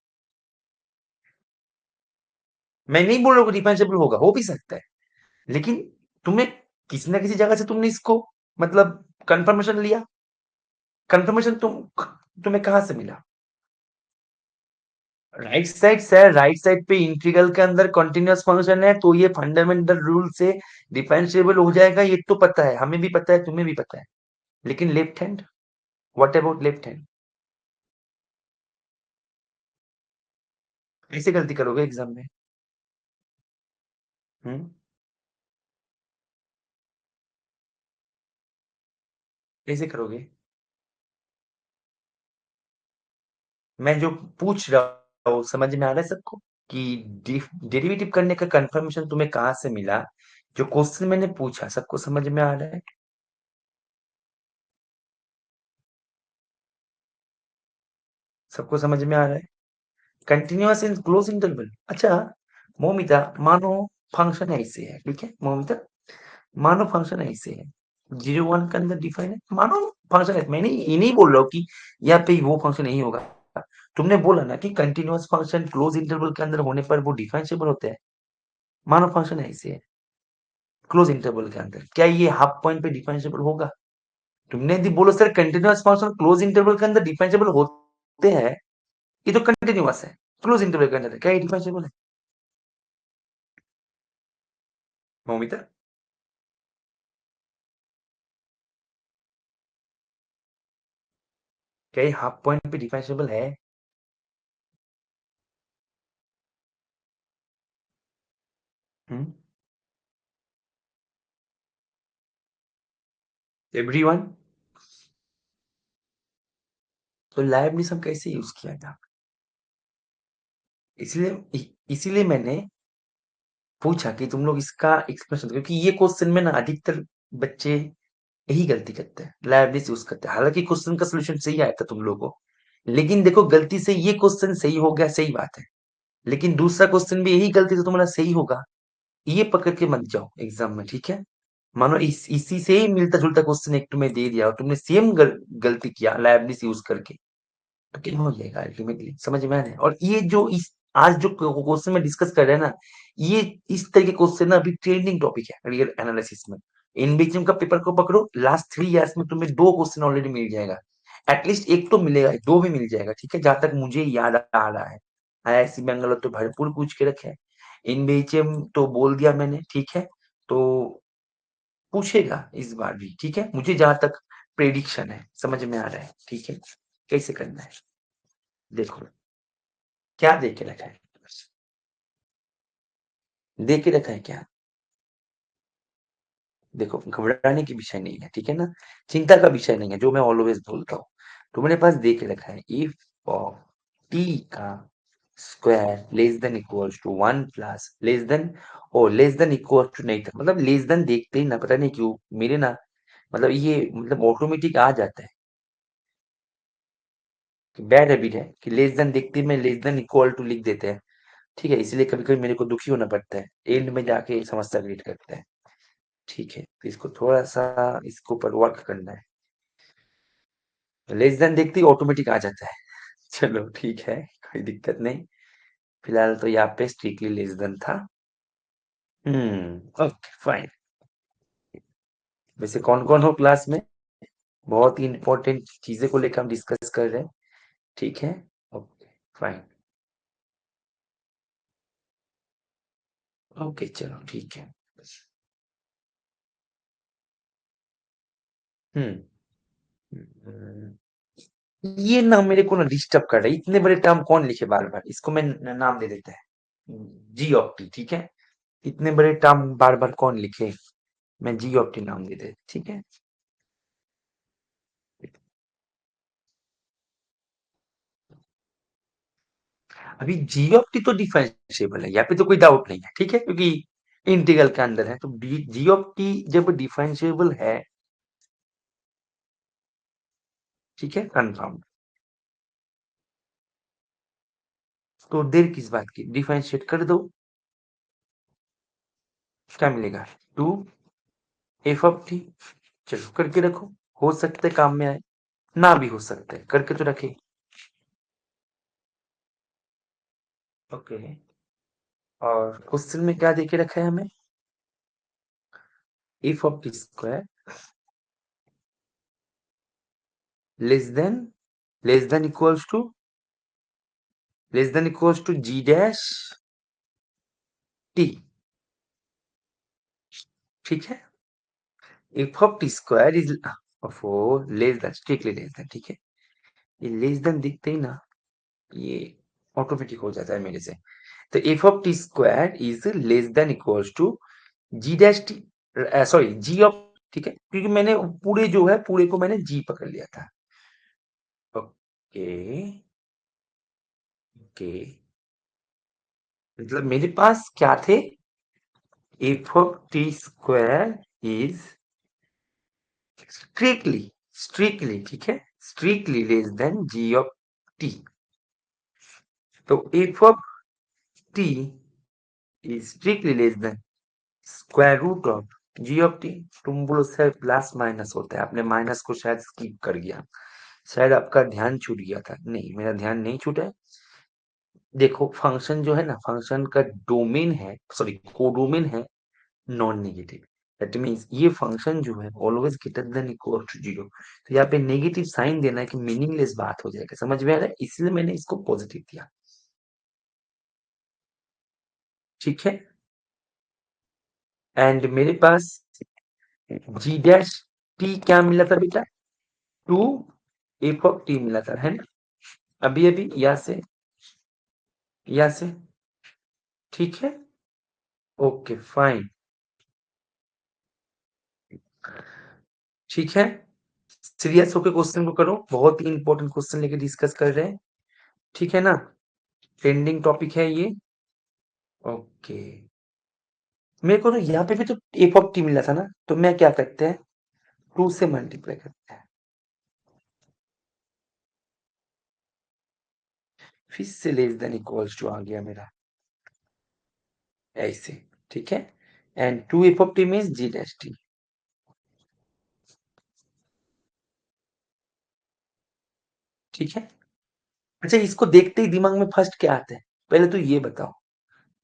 मैं नहीं बोल रहा हूँ डिफरेंशिएबल होगा, हो भी सकता है, लेकिन तुम्हें किसी ना किसी जगह से तुमने इसको मतलब कंफर्मेशन लिया। कंफर्मेशन तुम्हें कहाँ से मिला? Right side sir, right side पे इंटीग्रल के अंदर कंटीन्यूअस फंक्शन है, तो ये फंडामेंटल रूल से डिफरेंशिएबल हो जाएगा, ये तो पता है, हमें भी पता है, तुम्हें भी पता है। लेकिन left hand, what about left hand? कैसे गलती करोगे एग्जाम में? हम्म। कैसे करोगे? मैं जो पूछ रहा हूँ समझ में आ रहा है सबको, कि डेरिवेटिव करने का कंफर्मेशन तुम्हें कहाँ से मिला? जो क्वेश्चन मैंने पूछा सबको समझ में आ रहा है? सबको समझ में आ रहा है? Continuous in close interval. अच्छा मोमिता, मानो फंक्शन ऐसे है, ठीक है मोमिता, मानो फंक्शन ऐसे है, 0 1 के अंदर डिफाइन है, मानो फंक्शन है, मैंने ये नहीं बोल रहा हूँ कि यहाँ पे वो फंक्शन नहीं होगा। तुमने बोला ना कि कंटिन्यूअस फंक्शन क्लोज इंटरवल के अंदर होने पर वो डिफरेंशिएबल होते हैं। मानो फंक्शन ऐसे है क्लोज इंटरवल के अंदर, क्या ये हाफ पॉइंट पे डिफरेंशिएबल होगा? तुमने यदि बोलो sir continuous function close interval के अंदर डिफरेंशिएबल होते हैं, ये तो कंटिन्यूअस है, क्लोज इंटरवल के अंदर है, क्या ये डिफरेंशिएबल है मौमिता? क्या ये हाफ पॉइंट पे डिफरेंशिएबल है? एवरीवन, तो लाइवलिस हम कैसे यूज किया था? इसीलिए मैंने पूछा कि तुम लोग इसका एक्सप्लेनेशन दो, क्योंकि ये क्वेश्चन में ना अधिकतर बच्चे यही गलती करते हैं, लाइवलिस यूज करते हैं। हालांकि क्वेश्चन का सोल्यूशन सही आया था तुम लोगों को, लेकिन देखो गलती से ये क्वेश्चन सही हो गया, सही बात है, लेकिन दूसरा क्वेश्चन भी यही गलती से तुम्हारा सही होगा, ये पकड़ के मत जाओ एग्जाम में, ठीक है? मानो इसी से ही मिलता जुलता क्वेश्चन एक तुम्हें दे दिया और तुमने सेम गलती किया लाइवलिस यूज करके, तो क्या हो जाएगा अल्टीमेटली, समझ में आ रहा है? और ये जो इस आज जो क्वेश्चन में डिस्कस कर रहे हैं ना, ये इस तरह के क्वेश्चन ना अभी ट्रेंडिंग टॉपिक है रियल एनालिसिस में। इनबीचम का पेपर को पकड़ो, लास्ट 3 इयर्स में तुम्हें 2 क्वेश्चन ऑलरेडी मिल जाएगा, एटलीस्ट एक तो मिलेगा, 2 भी मिल जाएगा, ठीक है, जहां तक मुझे याद आ रहा है। आईआईसी बेंगलोर तो भरपूर पूछ के रखे हैं, इनबीचम तो बोल दिया मैंने, ठीक है, तो पूछेगा इस बार भी, ठीक है, मुझे जहां तक प्रेडिक्शन है समझ में आ रहा है, ठीक है, कैसे करना है देखो, क्या दे के रखा है, दे के रखा है क्या? देखो घबराने की विषय नहीं है, ठीक है ना, चिंता का विषय नहीं है, जो मैं ऑलवेज बोलता हूँ। तुम्हारे पास दे के रखा है इफ ऑफ टी का square less than equals to 1 plus less than, o less than equal to नहीं था, मतलब लेस देन देखते ही ना, पता नहीं क्यों मेरे ना, मतलब ये मतलब ऑटोमेटिक आ जाता है, बैड हैबिट है कि लेस देन देखते ही मैं लेस देन इक्वल टू लिख देते हैं, ठीक है, इसलिए कभी कभी मेरे को दुखी होना पड़ता है, एंड में जाके समस्या क्रिएट करता है, ठीक है, तो इसको थोड़ा-सा इसके ऊपर वर्क करना है। लेस देन देखते ही ऑटोमेटिक आ जाता है। चलो ठीक है, कोई दिक्कत नहीं। फिलहाल तो यहाँ पे स्ट्रिक्टली लेस देन था। Okay fine. वैसे कौन-कौन हो क्लास में? बहुत ही इंपॉर्टेंट चीजें को लेकर हम डिस्कस कर रहे हैं, ठीक है? Okay fine. ओके चलो ठीक है। हम्म ये ना मेरे को ना डिस्टर्ब कर रहा है, इतने बड़े टर्म कौन लिखे बार बार, इसको मैं नाम दे देता है जी ऑप्टी, ठीक है, इतने बड़े टर्म बार बार कौन लिखे, मैं जी ऑप्टी नाम दे दे, ठीक है। अभी जी ऑप्टी तो डिफरेंशिएबल है, यहाँ पे तो कोई डाउट नहीं है, ठीक है, क्योंकि इंटीग्रल के अंदर है, तो जी ऑप्टी जब डिफरेंशिएबल है, ठीक है, कंफर्म, तो देर किस बात की, डिफरेंशिएट कर दो, क्या मिलेगा, 2 f ऑफ टी, चलो करके रखो, हो सकते काम में आए, ना भी हो सकते, करके तो रखे। ओके, और क्वेश्चन में क्या देके रखा है हमें, f of T square less than, less than equals to, less than equals to g dash t, ठीक है, f of T square is four less than, strictly less than, ठीक है, ये लेस देन दिखते ही ना ये ऑटोमेटिक हो जाता है मेरे से, तो F of T square is less than equals to g dash t, sorry g of, ठीक है, क्योंकि मैंने पूरे जो है पूरे को मैंने जी पकड़ लिया था। ओके, ओके, मतलब मेरे पास क्या थे, F of T square is strictly ठीक है, strictly less than G of T. तो F of T is strictly less than square root of ji of T. तुम बोलो सर प्लस माइनस होता है, आपने माइनस को शायद स्किप कर गया, शायद आपका ध्यान छूट गया था। नहीं, मेरा ध्यान नहीं छूटा है। देखो फंक्शन जो है ना, फंक्शन का डोमेन है, सॉरी कोडोमेन है नॉन नेगेटिव। दैट मीन्स ये फंक्शन जो है always greater than equal to zero. तो यहाँ पे नेगेटिव साइन देना है कि मीनिंगलेस बात हो जाएगा, समझ में आ रहा है, इसलिए मैंने इसको पॉजिटिव दिया। ठीक है, एंड मेरे पास जी डैश टी क्या मिला था बेटा, टू एफ ऑफ टी मिला था, है ना, अभी अभी यहाँ से ठीक है। ओके फाइन, ठीक है, सीरियस होकर क्वेश्चन को करो, बहुत ही इंपॉर्टेंट क्वेश्चन लेके डिस्कस कर रहे हैं, ठीक है ना, ट्रेंडिंग टॉपिक है ये। ओके, मेरे को ना यहाँ पे भी तो एफ ऑफ टी मिला था ना, तो मैं क्या करते हैं, टू से मल्टीप्लाई करते हैं, फिर से लेस देन इक्वल्स टू आ गया मेरा, ऐसे, ठीक है, and two f of T means g dash t, ठीक है। अच्छा, इसको देखते ही दिमाग में फर्स्ट क्या आता है, पहले तो ये बताओ,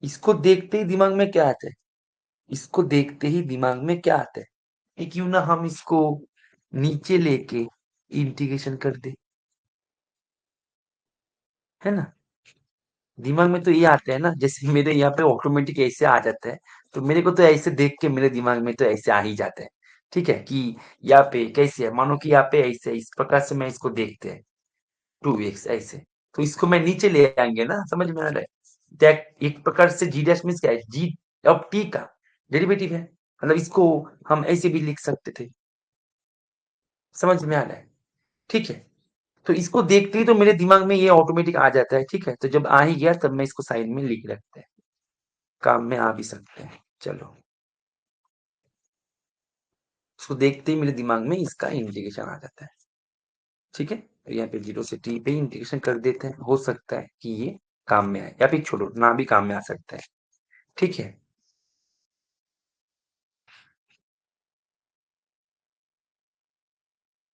इसको देखते ही दिमाग में क्या आता है, इसको देखते ही दिमाग में क्या आता है, कि क्यों ना हम इसको नीचे लेके इंटीग्रेशन कर दे, है ना, दिमाग में तो ये आता है ना, जैसे मेरे यहाँ पे ऑटोमेटिक ऐसे आ जाता है, तो मेरे को तो ऐसे देख के मेरे दिमाग में तो ऐसे आ ही जाता है, ठीक है, कि यहाँ पे कैसे है, मानो कि यहाँ पे ऐसे इस प्रकार से मैं इसको देखते हैं, टू एक्स ऐसे, तो इसको मैं नीचे ले आएंगे ना, समझ में आ रहा है, दैट एक प्रकार से जी डैश मीन्स क्या है, जी ऑफ टी का डेरिवेटिव है, मतलब इसको हम ऐसे भी लिख सकते थे, समझ में आ रहा है, ठीक है। तो इसको देखते ही तो मेरे दिमाग में ये ऑटोमेटिक आ जाता है, ठीक है, तो जब आ ही गया तब मैं इसको साइड में लिख रखते हैं, काम में आ भी सकते हैं, चलो, इसको देखते ही मेरे दिमाग में इसका इंटीग्रेशन आ जाता है, ठीक है, तो यहाँ पे जीरो से टी पे इंटीग्रेशन कर देते हैं, हो सकता है कि ये काम में आए, या फिर छोड़ो ना भी काम में आ सकता है, ठीक है।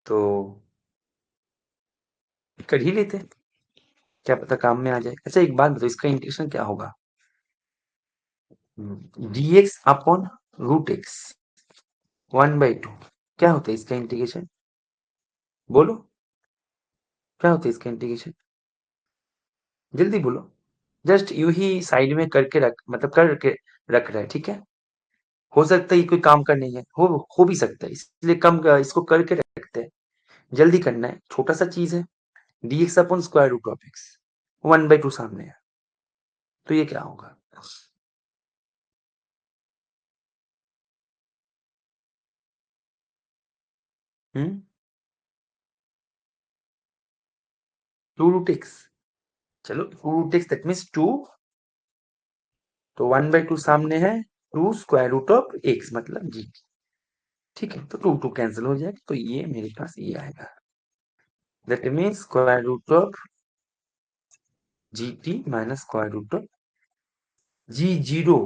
तो कर ही लेते हैं, क्या पता काम में आ जाए। अच्छा एक बात बताओ, इसका इंटीग्रेशन क्या होगा, d x upon root x 1/2, क्या होता है इसका इंटीग्रेशन, बोलो, क्या होता है इसका इंटीग्रेशन, जल्दी बोलो, जस्ट यूं ही साइड में करके रख, मतलब करके रख रहा है, ठीक है, हो सकता है ये कोई काम का नहीं है, हो भी सकता है, इसलिए कम इसको करके रखते हैं, जल्दी करना है, छोटा सा चीज है, d x upon square root of x 1/2 सामने है, तो ये क्या होगा, हम्म, टू रूट एक्स, चलो two root x that means two, तो 1/2 सामने है, two square root of x मतलब जी, ठीक है, तो टू टू कैंसिल हो जाएगा, तो ये मेरे पास ये आएगा, that means square root of g t minus square root of g zero,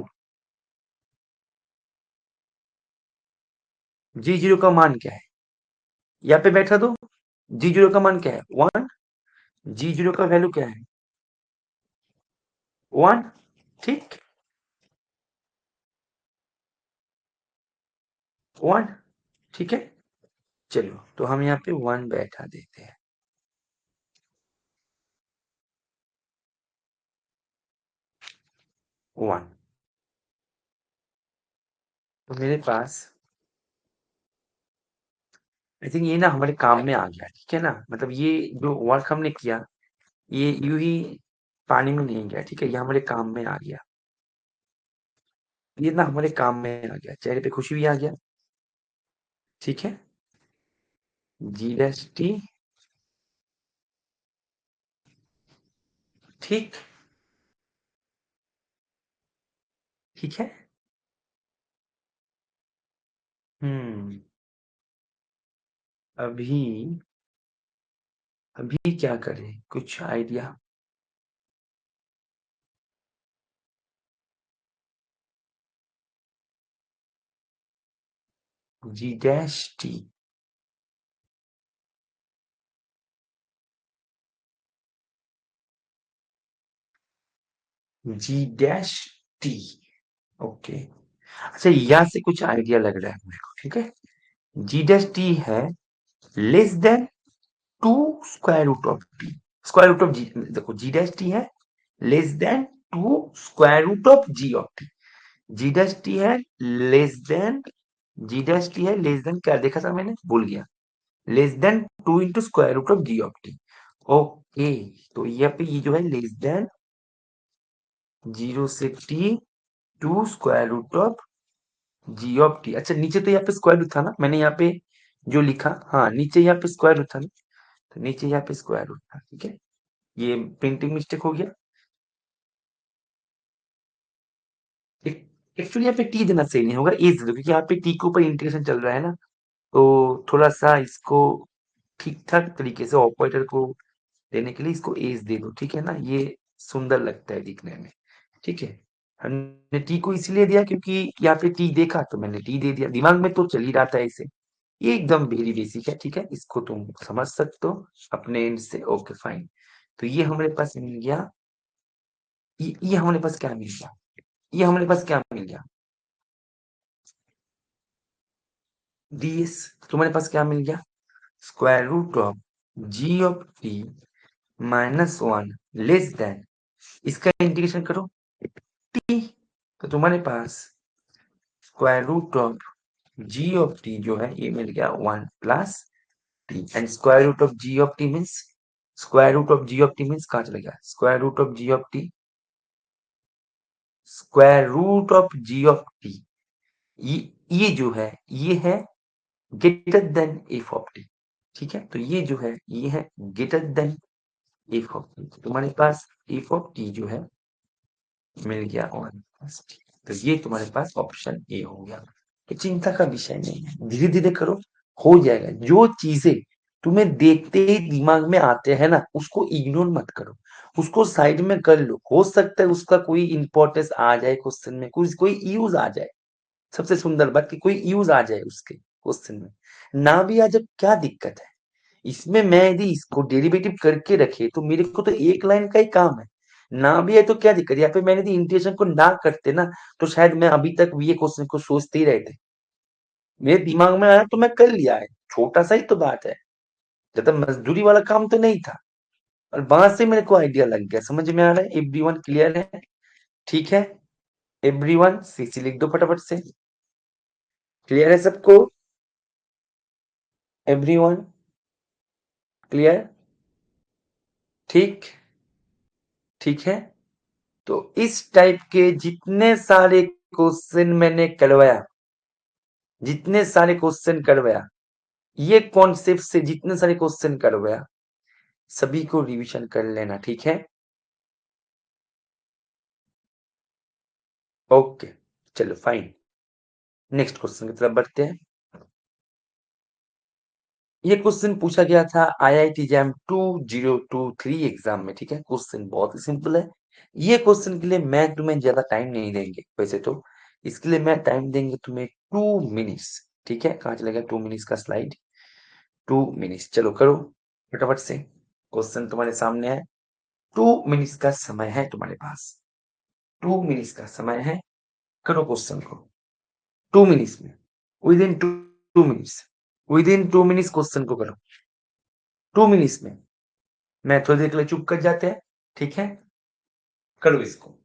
g zero का मान क्या है, यहाँ पे बैठा दो, जी जीरो का मान क्या है, वन, जी जीरो का वैल्यू क्या है, वन, ठीक, वन, ठीक है, चलो तो हम यहाँ पे वन बैठा देते हैं, वन, तो मेरे पास आई थिंक ये ना हमारे काम में आ गया, ठीक है ना, मतलब ये जो वर्क हमने किया, ये यूं ही पानी में नहीं गया, ठीक है, ये हमारे काम में आ गया, ये ना हमारे काम में आ गया, चेहरे पे खुशी भी आ गया, ठीक है, जी डैश टी, ठीक, ठीक है, हम्म अभी अभी क्या करें, कुछ आइडिया? जी dash T. G dash T. Okay. अच्छा, यहाँ से कुछ आइडिया लग रहा है मेरे को, ठीक है। जी डैश टी है less than two square root of T. Square root of G, देखो जी डैश टी है less than two square root of ji of T. G dash T है less than, G dash T है less than, क्या देखा था मैंने, भूल गया। Less than two into square root of ji of T. Okay. तो यहाँ पे ये जो है लेस देन जीरो से t two square root of ji of t. अच्छा, नीचे तो यहाँ पे स्क्वायर रूट था ना, मैंने यहाँ पे जो लिखा, हाँ नीचे यहाँ पे स्क्वायर रूट था ना, तो नीचे यहाँ पे स्क्वायर रूट था, ठीक है। ये प्रिंटिंग मिस्टेक हो गया। एक्चुअली यहाँ पे टी देना सही नहीं होगा, एज दे दो, क्योंकि यहाँ पे टी के ऊपर इंटीग्रेशन चल रहा है ना। तो थोड़ा सा इसको ठीक ठाक तरीके से ऑपरेटर को देने के लिए इसको एज दे दो, ठीक है ना, ये सुंदर लगता है दिखने में। ठीक है। हमने टी को इसलिए दिया क्योंकि यहाँ पे टी देखा तो मैंने टी दे दिया, दिमाग में तो चल ही रहा था इसे। ये एकदम वेरी बेसिक है, ठीक है, इसको तुम समझ सकते हो अपने एंड से। Okay fine. तो ये हमारे पास मिल गया। ये हमारे पास क्या मिल गया, ये हमारे पास क्या मिल गया, डीएस। तुम्हारे पास क्या मिल गया, square root of ji of T minus one less than, इसका इंटीग्रेशन करो टी। तो तुम्हारे पास square root of ji of T जो है ये मिल गया one plus T, and square root of ji of T means, square root of ji of T means कहाँ चला गया, square root of ji of T, square root of ji of T. ये ये जो है ये है greater then F of T. ठीक है, तो ये जो है ये है greater then F of T. तुम्हारे पास एफ ऑफ टी जो है मिल गया वन प्लस टी। तो ये तुम्हारे पास ऑप्शन ए हो गया। तो चिंता का विषय नहीं है, धीरे धीरे करो, हो जाएगा। जो चीजें तुम्हें देखते ही दिमाग में आते हैं ना, उसको इग्नोर मत करो, उसको साइड में कर लो। हो सकता है उसका कोई इंपॉर्टेंस आ जाए क्वेश्चन में, कुछ कोई यूज आ जाए। सबसे सुंदर बात कि कोई यूज आ जाए उसके क्वेश्चन में, ना भी आ जाए क्या दिक्कत है। इसमें मैं यदि इसको डेरिवेटिव करके रखे तो मेरे को तो एक लाइन का ही काम है। ना भी है तो क्या दिक्कत, या फिर मैंने यदि इंटीग्रेशन को ना करते ना, तो शायद मैं अभी तक ये क्वेश्चन को सोचते ही रहते। मेरे दिमाग में आया तो मैं कर लिया है, छोटा सा ही तो बात है, ज्यादा मजदूरी वाला काम तो नहीं था। और वहां से मेरे को आइडिया लग गया, समझ में आ रहा है, एवरीवन क्लियर है? ठीक है, एवरीवन सीसी लिख दो फटाफट से। क्लियर है सबको? Everyone clear? ठीक, ठीक है। तो इस टाइप के जितने सारे क्वेश्चन मैंने करवाया, जितने सारे क्वेश्चन करवाया, ये कॉन्सेप्ट से जितने सारे क्वेश्चन करवाया, सभी को रिवीजन कर लेना, ठीक है। ओके, चलो फाइन। नेक्स्ट क्वेश्चन की तरफ बढ़ते हैं। ये क्वेश्चन पूछा गया था आईआईटी जैम 2023 एग्जाम में, ठीक है। क्वेश्चन बहुत ही सिंपल है। ये क्वेश्चन के लिए मैं तुम्हें ज्यादा टाइम नहीं देंगे वैसे तो, इसके लिए मैं टाइम देंगे तुम्हें 2 मिनट्स। ठीक है, कहाँ चला गया 2 मिनट्स का स्लाइड, 2 मिनट्स, चलो करो फटाफट से। क्वेश्चन तुम्हारे सामने है, 2 मिनट्स का समय है तुम्हारे पास, 2 मिनट्स का समय है। करो क्वेश्चन को 2 मिनट्स में, with in 2 minutes, with in 2 minutes question को करो 2 मिनट्स में। मैं थोड़ी देर के लिए चुप कर जाते हैं, ठीक है, करो इसको।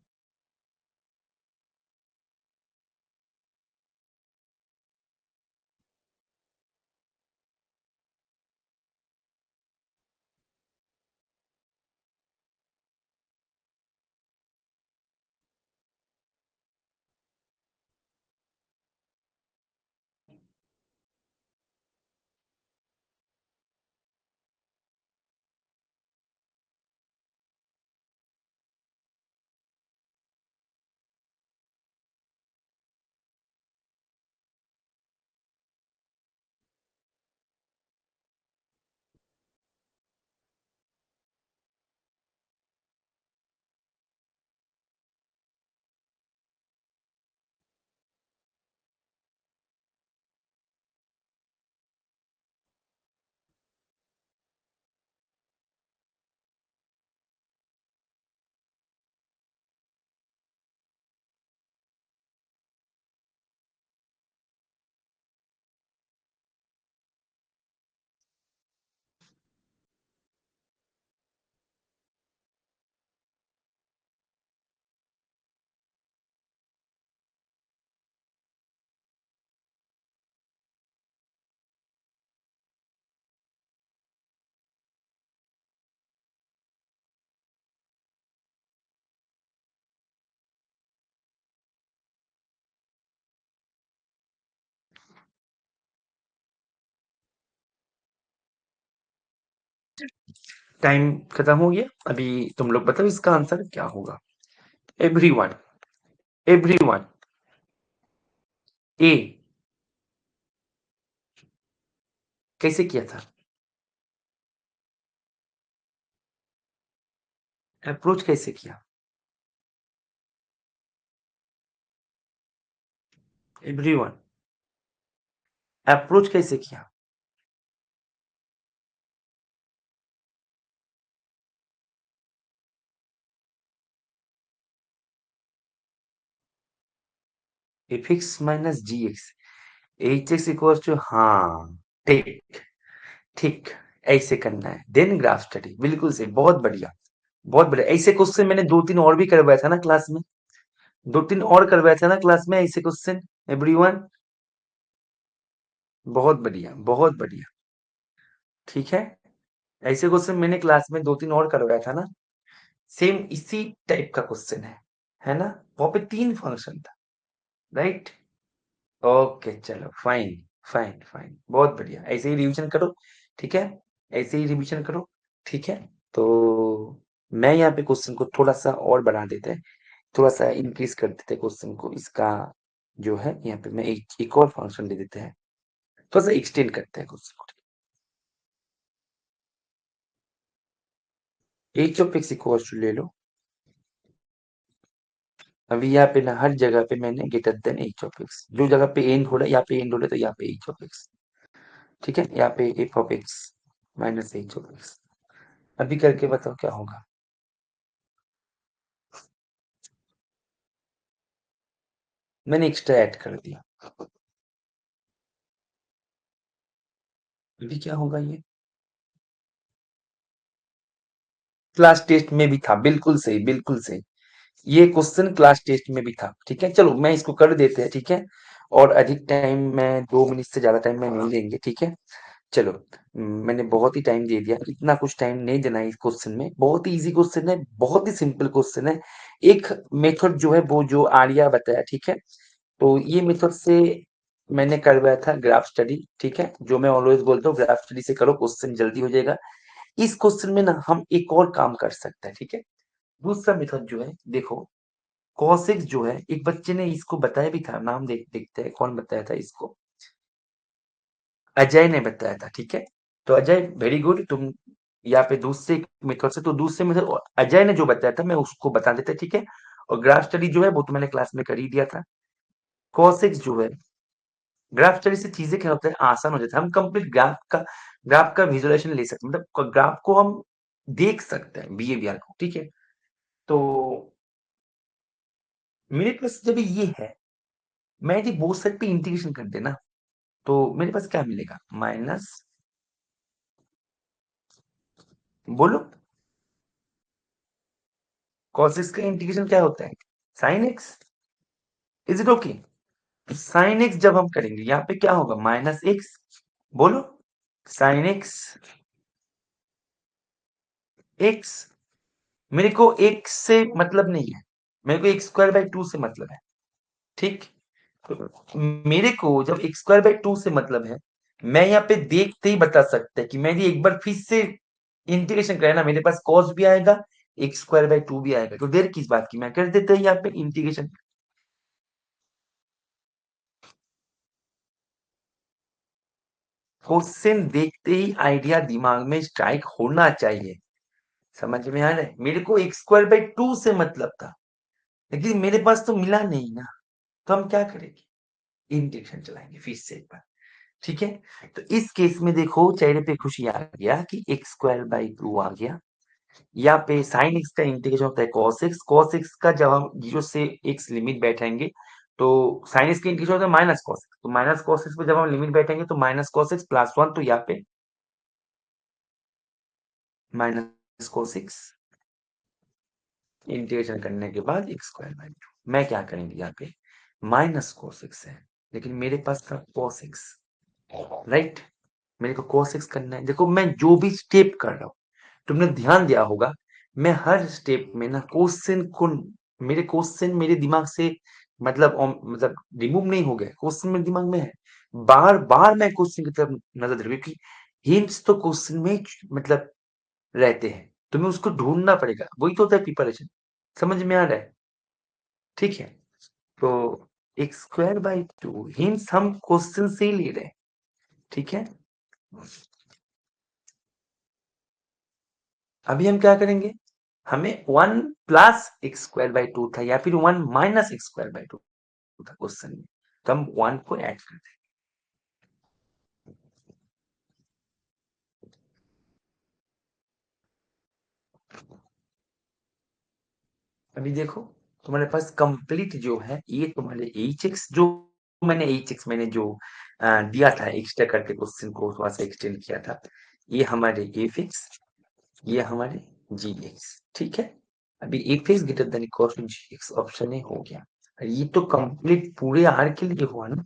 टाइम खत्म हो गया। अभी तुम लोग बताओ इसका आंसर क्या होगा। Everyone, everyone. ए। कैसे किया था? अप्रोच कैसे किया? एवरीवन। अप्रोच कैसे किया? F x minus ji x, h x equal to, हाँ, ठीक, ठीक, ऐसे करना है। देन ग्राफ स्टडी, बिल्कुल सही, बहुत बढ़िया, बहुत बढ़िया। ऐसे क्वेश्चन मैंने दो तीन और भी करवाया था ना क्लास में, दो तीन और करवाया था ना क्लास में ऐसे क्वेश्चन। एवरीवन, बहुत बढ़िया, बहुत बढ़िया। ठीक है, ऐसे क्वेश्चन मैंने क्लास में दो तीन और करवाया था ना, सेम इसी टाइप का क्वेश्चन है ना? वहां पे तीन फंक्शन था, राइट? ओके, चलो, फाइन, फाइन, फाइन, बहुत बढ़िया। ऐसे ही रिवीजन करो, ठीक है? ऐसे ही रिवीजन करो, ठीक है? तो मैं यहाँ पे क्वेश्चन को थोड़ा सा और बढ़ा देते हैं, थोड़ा सा इंक्रीज कर देते हैं क्वेश्चन को। इसका जो है यहाँ पे मैं एक और फंक्शन दे देते हैं, थोड़ा सा एक्सटेंड करते हैं क्वेश्चन को। H of x equal to ले लो। अभी यहाँ पे ना हर जगह पे मैंने greater than H of x, जो जगह पे एंड हो रहा है यहाँ पे एंड हो रहा है तो यहाँ पे एच ऑफ एक्स, ठीक है? यहाँ पे F of x minus H of x. अभी करके बताओ क्या होगा। मैंने एक्स्ट्रा ऐड कर दिया। अभी क्या होगा ये? क्लास टेस्ट में भी था, बिल्कुल सही, बिल्कुल सही। ये क्वेश्चन क्लास टेस्ट में भी था, ठीक है? चलो मैं इसको कर देते हैं, ठीक है? और अधिक टाइम, मैं 2 मिनट से ज्यादा टाइम मैं नहीं देंगे, ठीक है? चलो, मैंने बहुत ही टाइम दे दिया, इतना कुछ टाइम नहीं देना है इस क्वेश्चन में। बहुत ही इजी क्वेश्चन है, बहुत ही सिंपल क्वेश्चन है। एक मेथड जो है वो जो आर्या बताया, ठीक है? तो ये मेथड से मैंने करवाया था ग्राफ स्टडी, ठीक है? जो मैं ऑलवेज बोलता हूँ, ग्राफ स्टडी से करो, क्वेश्चन जल्दी हो जाएगा। इस क्वेश्चन में ना हम एक और काम कर सकते हैं, ठीक है? दूसरा मेथड जो है, देखो, कॉसेक्स जो है, एक बच्चे ने इसको बताया भी था, नाम देखते हैं कौन बताया था इसको। अजय ने बताया था, ठीक है? तो अजय, वेरी गुड, तुम यहाँ पे दूसरे मेथड से, तो दूसरे मेथड अजय ने जो बताया था मैं उसको बता देता, ठीक है? और ग्राफ स्टडी जो है वो तो मैंने क्लास में कर ही दिया था। कॉसेक्स जो है, ग्राफ स्टडी से चीजें क्या होता है, आसान हो जाता है। हम कंप्लीट ग्राफ का विजुअलाइजेशन ले सकते हैं, मतलब ग्राफ को हम देख सकते हैं, बिहेवियर को, ठीक है? तो मेरे पास जब ये है, मैं यदि बोथ साइड पे इंटीग्रेशन कर देना, तो मेरे पास क्या मिलेगा? माइनस, बोलो, cos x का इंटीग्रेशन क्या होता है? Sine x. Is it okay? Sine x जब हम करेंगे यहाँ पे क्या होगा? माइनस एक्स, बोलो, साइन एक्स एक्स। मेरे को एक्स से मतलब नहीं है, मेरे को एक्स स्क्वायर बाई टू से मतलब है, ठीक? तो मेरे को जब एक्स स्क्वायर बाई टू से मतलब है, मैं यहाँ पे देखते ही बता सकता है कि मैं एक बार फिर से इंटीग्रेशन कराए ना, मेरे पास कॉस भी आएगा, एक्स स्क्वायर बाई टू भी आएगा। तो देर किस बात की, मैं कर देते हैं यहाँ पे इंटीग्रेशन। क्वेश्चन देखते ही आइडिया दिमाग में स्ट्राइक होना चाहिए। समझ में आ रहा है? मेरे को एक्स स्क्वायर बाई टू से मतलब था, लेकिन मेरे पास तो मिला नहीं ना, तो हम क्या करेंगे? इंटीग्रेशन चलाएंगे फिर से एक बार, ठीक है? तो इस केस में देखो, चेहरे पे खुशी आ गया कि एक्स स्क्वायर बाई टू आ गया। यहाँ पे साइन एक्स का इंटीग्रेशन होता है कॉस एक्स, कॉस एक्स का जब हम जीरो से एक्स लिमिट बैठाएंगे, तो साइन एक्स का इंटीग्रेशन होता है माइनस कॉस एक्स, तो माइनस कॉस एक्स पे जब हम लिमिट बैठेंगे तो minus cos x plus one, तो यहाँ पे माइनस कॉस एक्स, इंटीग्रेशन करने के बाद एक्स स्क्वायर बाई टू। मैं क्या करेंगे यहाँ पे? माइनस कॉस एक्स है, लेकिन मेरे पास था कॉस एक्स, राइट? मेरे को cos x करना है। देखो, मैं जो भी स्टेप कर रहा हूँ, तुमने ध्यान दिया होगा, मैं हर स्टेप में ना क्वेश्चन को, मेरे क्वेश्चन मेरे दिमाग से मतलब रिमूव नहीं हो गया, क्वेश्चन मेरे दिमाग में है। बार बार मैं क्वेश्चन की तरफ नजर दे रहा हूँ, क्योंकि हिंट्स तो क्वेश्चन में मतलब रहते हैं, तुम्हें उसको ढूंढना पड़ेगा, वही तो होता है प्रिपरेशन। समझ में आ रहा है? ठीक है, तो x square by two hints हम क्वेश्चन से ही ले रहे हैं। ठीक है, अभी हम क्या करेंगे, हमें one plus x square by two था या फिर one minus x square by two था क्वेश्चन में, तो हम वन को ऐड कर देंगे। अभी देखो, तुम्हारे पास कंप्लीट जो है ये तुम्हारे एच एक्स, जो मैंने एच एक्स मैंने जो दिया था एक्स्ट्रा करके क्वेश्चन को थोड़ा सा एक्सटेंड किया था, ये हमारे एफ एक्स, ये हमारे जी एक्स। ठीक है, अभी f x greater than equal to ji x, option A हो गया। और ये तो कंप्लीट पूरे आर के लिए हुआ ना,